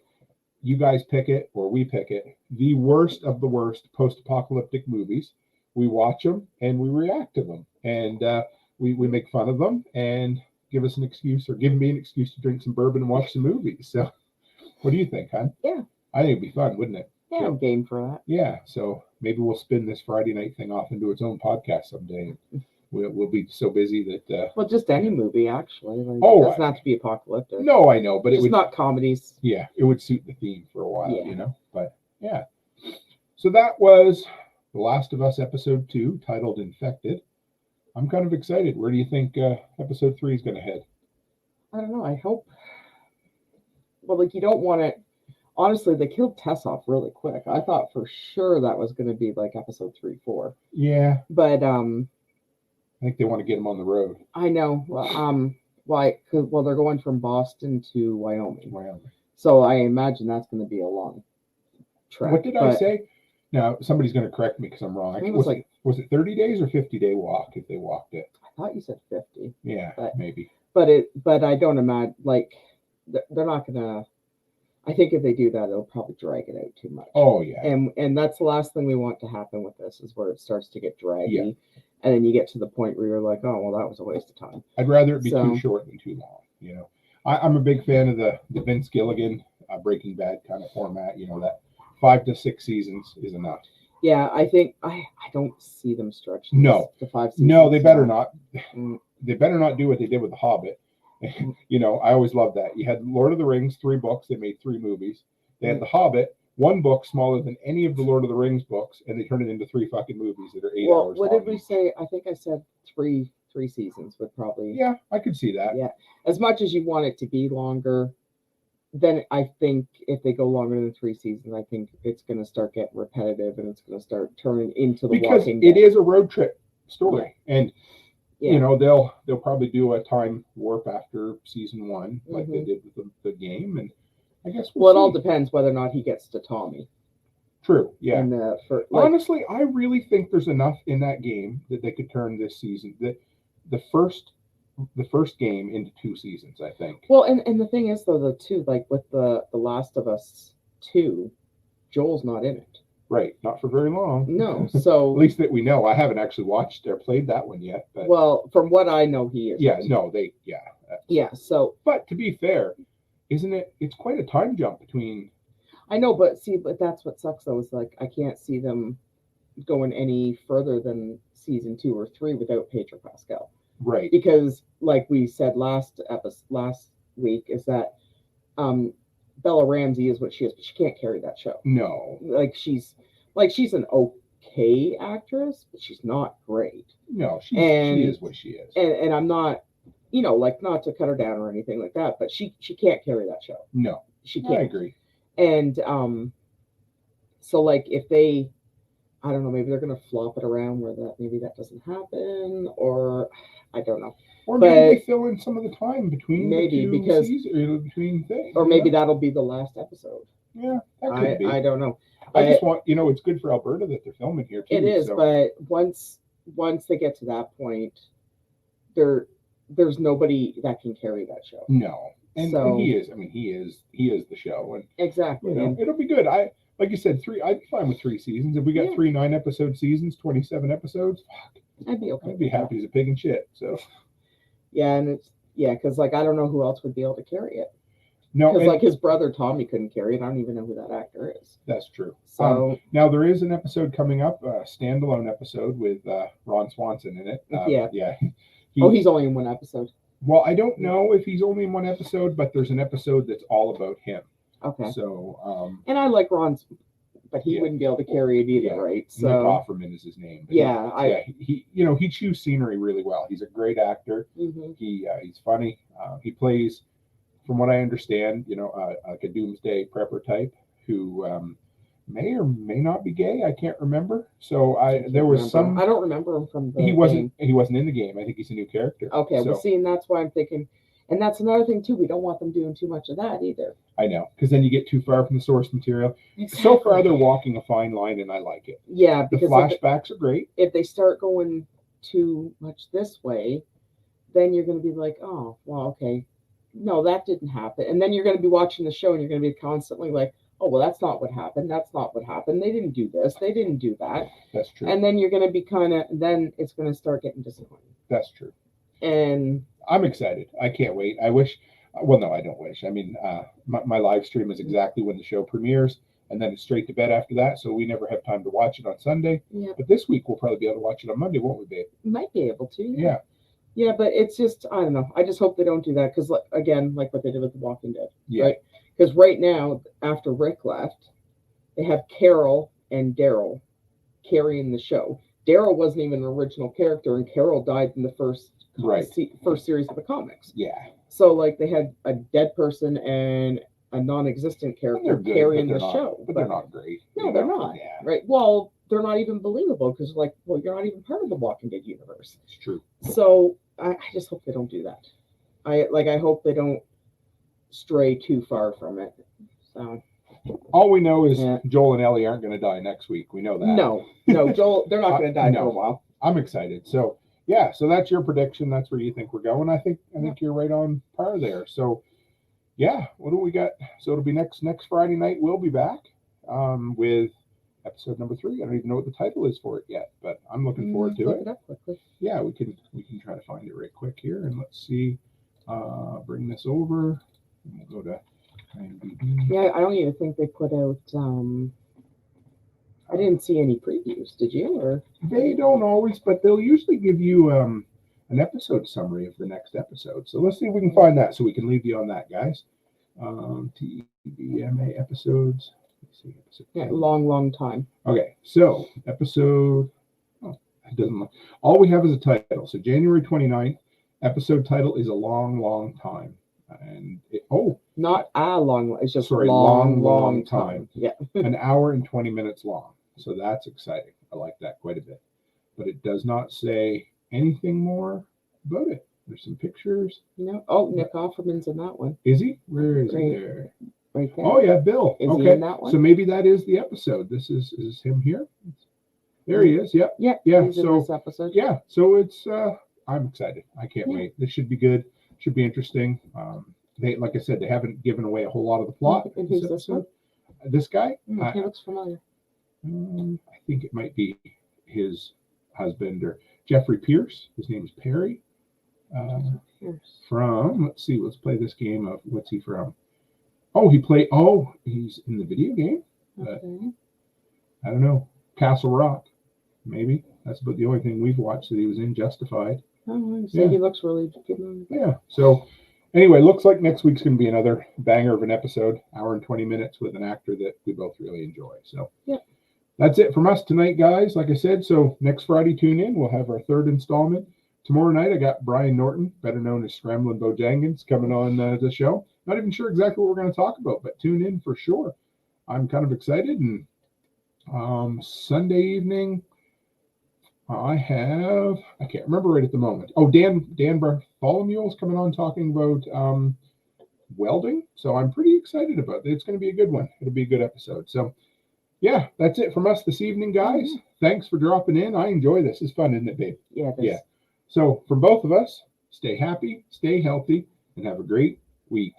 you guys pick it or we pick it, the worst of the worst post-apocalyptic movies. We watch them and we react to them, and we make fun of them and give us an excuse, or give me an excuse to drink some bourbon and watch some movies. So what do you think, hon? Yeah. I think it'd be fun, wouldn't it? Yeah, I'm game for that. Yeah, so maybe we'll spin this Friday night thing off into its own podcast someday. We'll be so busy that... well, just any movie, actually. Like, Oh, it doesn't have to be apocalyptic. No, I know, but just it would... not comedies. Yeah, it would suit the theme for a while, Yeah. you know? But, yeah. So that was The Last of Us Episode 2, titled Infected. I'm kind of excited. Where do you think Episode 3 is going to head? I don't know. I hope... Well, like, you don't want it... Honestly, they killed Tess off really quick. I thought for sure that was going to be, like, Episode 3, 4. Yeah. But, I think they want to get him on the road. I know. Why? Well, they're going from Boston to Wyoming. So I imagine that's going to be a long trek. What did I say? Now, somebody's going to correct me because I'm wrong. I think it was it 30 days or 50-day walk if they walked it? I thought you said 50. Yeah, maybe. But I don't imagine, like, they're not going to... I think if they do that, it'll probably drag it out too much. Oh, yeah. And that's the last thing we want to happen with this, is where it starts to get draggy. Yeah. And then you get to the point where you're like, oh, well, that was a waste of time. I'd rather it be too short than too long, you know. I'm a big fan of the Vince Gilligan Breaking Bad kind of format, you know, that 5 to 6 seasons is enough. Yeah, I think I don't see them stretching No. to 5 seasons. No, they better not. They better not do what they did with The Hobbit. You know, I always loved that. You had Lord of the Rings, 3 books. They made 3 movies. They had The Hobbit, 1 book smaller than any of the Lord of the Rings books, and they turned it into 3 fucking movies that are 8 hours long. What did we say? I think I said 3 seasons would probably... Yeah, I could see that. Yeah. As much as you want it to be longer, then I think if they go longer than 3 seasons, I think it's going to start getting repetitive, and it's going to start turning into the Walking Dead. Because it is a road trip story. Yeah. And... Yeah. You know, they'll probably do a time warp after season 1, like they did with the game, and I guess it all depends whether or not he gets to Tommy. True. Yeah. And honestly, I really think there's enough in that game that they could turn this season, that the first game, into 2 seasons. I think. Well, and the thing is though, like with the Last of Us 2, Joel's not in it. Right, not for very long. No, so... At least that we know. I haven't actually watched or played that one yet. But... Well, from what I know, he is. Yeah, no, Yeah, so... But to be fair, isn't it... It's quite a time jump between... I know, but that's what sucks, though, is, like, I can't see them going any further than season 2 or 3 without Pedro Pascal. Right. Because, like we said last week, is that... Bella Ramsey is what she is, but she can't carry that show. No. She's an okay actress, but she's not great. No, she is what she is. And I'm not, you know, like, not to cut her down or anything like that, but she can't carry that show. No. She can't. I agree. And so like if they, I don't know, maybe they're gonna flop it around where maybe that doesn't happen, or I don't know. Or maybe they fill in some of the time between between things. Or maybe that'll be the last episode. Yeah, that could be. I don't know. I just want, you know, it's good for Alberta that they're filming here too. It is, but once they get to that point, there's nobody that can carry that show. No, and he is. I mean, he is the show, and exactly. You know, it'll be good. Like you said, 3. I'd be fine with 3 seasons. If we got 3 9-episode seasons, 27 episodes, fuck, I'd be okay. I'd be happy as a pig in shit. So. Yeah, and because like I don't know who else would be able to carry it. No, because like his brother Tommy couldn't carry it. I don't even know who that actor is. That's true. So now there is an episode coming up, a standalone episode with Ron Swanson in it. Yeah. He's only in 1 episode. Well, I don't know if he's only in 1 episode, but there's an episode that's all about him. Okay. So. And I like Ron's. But he wouldn't be able to carry it either, right? So Nick Offerman is his name. He chews scenery really well. He's a great actor. Mm-hmm. He's funny. He plays, from what I understand, you know, like a doomsday prepper type who may or may not be gay. I can't remember. So I don't remember him from the He wasn't in the game. I think he's a new character. Okay, well, see, and that's why I'm thinking. And that's another thing too. We don't want them doing too much of that either. I know, because then you get too far from the source material. Exactly. So far, they're walking a fine line, and I like it. Yeah, The because flashbacks are great. if they start going too much this way, then you're going to be like, oh, well, okay, no, that didn't happen. And then you're going to be watching the show, and you're going to be constantly like, oh, well, that's not what happened. That's not what happened. They didn't do this. They didn't do that. That's true. And then you're going to be then it's going to start getting disappointing. That's true. And I'm excited. I can't wait. I wish, well, no, I don't wish. I mean, my live stream is exactly when the show premieres, and then it's straight to bed after that, so we never have time to watch it on Sunday. yeah, But this week, we'll probably be able to watch it on Monday, won't we, babe? might be able to. Yeah. Yeah, but it's just, I don't know. I just hope they don't do that because, again, like what they did with The Walking Dead. Yeah. Right? Because right now, after Rick left, they have Carol and Daryl carrying the show. Daryl wasn't even an original character, and Carol died in the first series of the comics. Yeah. So, like, they had a dead person and a non-existent character Good, carrying but the they're show. not, but they're not great. No, you they're know? not. Yeah, Right? Well, they're not even believable because, like, well, you're not even part of the Walking Dead universe. it's true. So I just hope they don't do that. I hope they don't stray too far from it. So All we know is Yeah. Joel and Ellie aren't going to die next week. We know that. no, Joel, they're not going to die No. for a while. I'm excited. So yeah, so that's your prediction. That's where you think we're going. I think you're right on par there. So yeah, what do we got? So it'll be next Friday night. We'll be back with episode number 3. I don't even know what the title is for it yet, but I'm looking forward to Look it. it up quickly. Yeah, we can try to find it right quick here, and let's see. Bring this over. And we'll go to IMDb. Yeah, I don't even think they put out. I didn't see any previews. Did you? Or They don't always, but they'll usually give you an episode summary of the next episode. So let's see if we can find that, so we can leave you on that, guys. TVMA episodes. Let's see, episode yeah, 10. long time. Okay, so episode. Oh, it doesn't look. All we have is a title. So January 29th. Episode title is A Long Time, and Not a long. It's just Sorry, long time. time. Yeah. an hour and 20 minutes long. So that's exciting. I like that quite a bit. But it does not say anything more about it. There's some pictures. Oh, Nick Offerman's in that one. Is he? Where is Right. he there? Right there. Oh yeah, Bill. Is okay. he in that one? So maybe that is the episode. This is him here. There he is. Yep. Yeah. Yeah. He's in So this episode. yeah. So it's I'm excited. I can't Yeah. wait. This should be good. Should be interesting. They, like I said, they haven't given away a whole lot of the plot. And who's this one? This guy? He looks familiar. I think it might be his husband or Jeffrey Pierce. His name is Perry. From, let's see, let's play this game of, what's he from? He's in the video game. Okay. I don't know. Castle Rock, maybe. That's about the only thing we've watched that he was in. Justified. Oh, so Yeah. he looks really good. Yeah. So anyway, looks like next week's going to be another banger of an episode, hour and 20 minutes with an actor that we both really enjoy. So yeah, that's it from us tonight, guys. Like I said, so next Friday, tune in. We'll have our 3rd installment. Tomorrow night, I got Brian Norton, better known as Scramblin' Bojangles, coming on the show. Not even sure exactly what we're going to talk about, but tune in for sure. I'm kind of excited. And Sunday evening, I can't remember right at the moment. Oh, Dan Bartholomew is coming on talking about welding. So I'm pretty excited about it. It's going to be a good one. It'll be a good episode. So yeah, that's it from us this evening, guys. Thanks for dropping in. I enjoy this. It's fun, isn't it, babe? Yeah. Yeah. So from both of us, stay happy, stay healthy, and have a great week.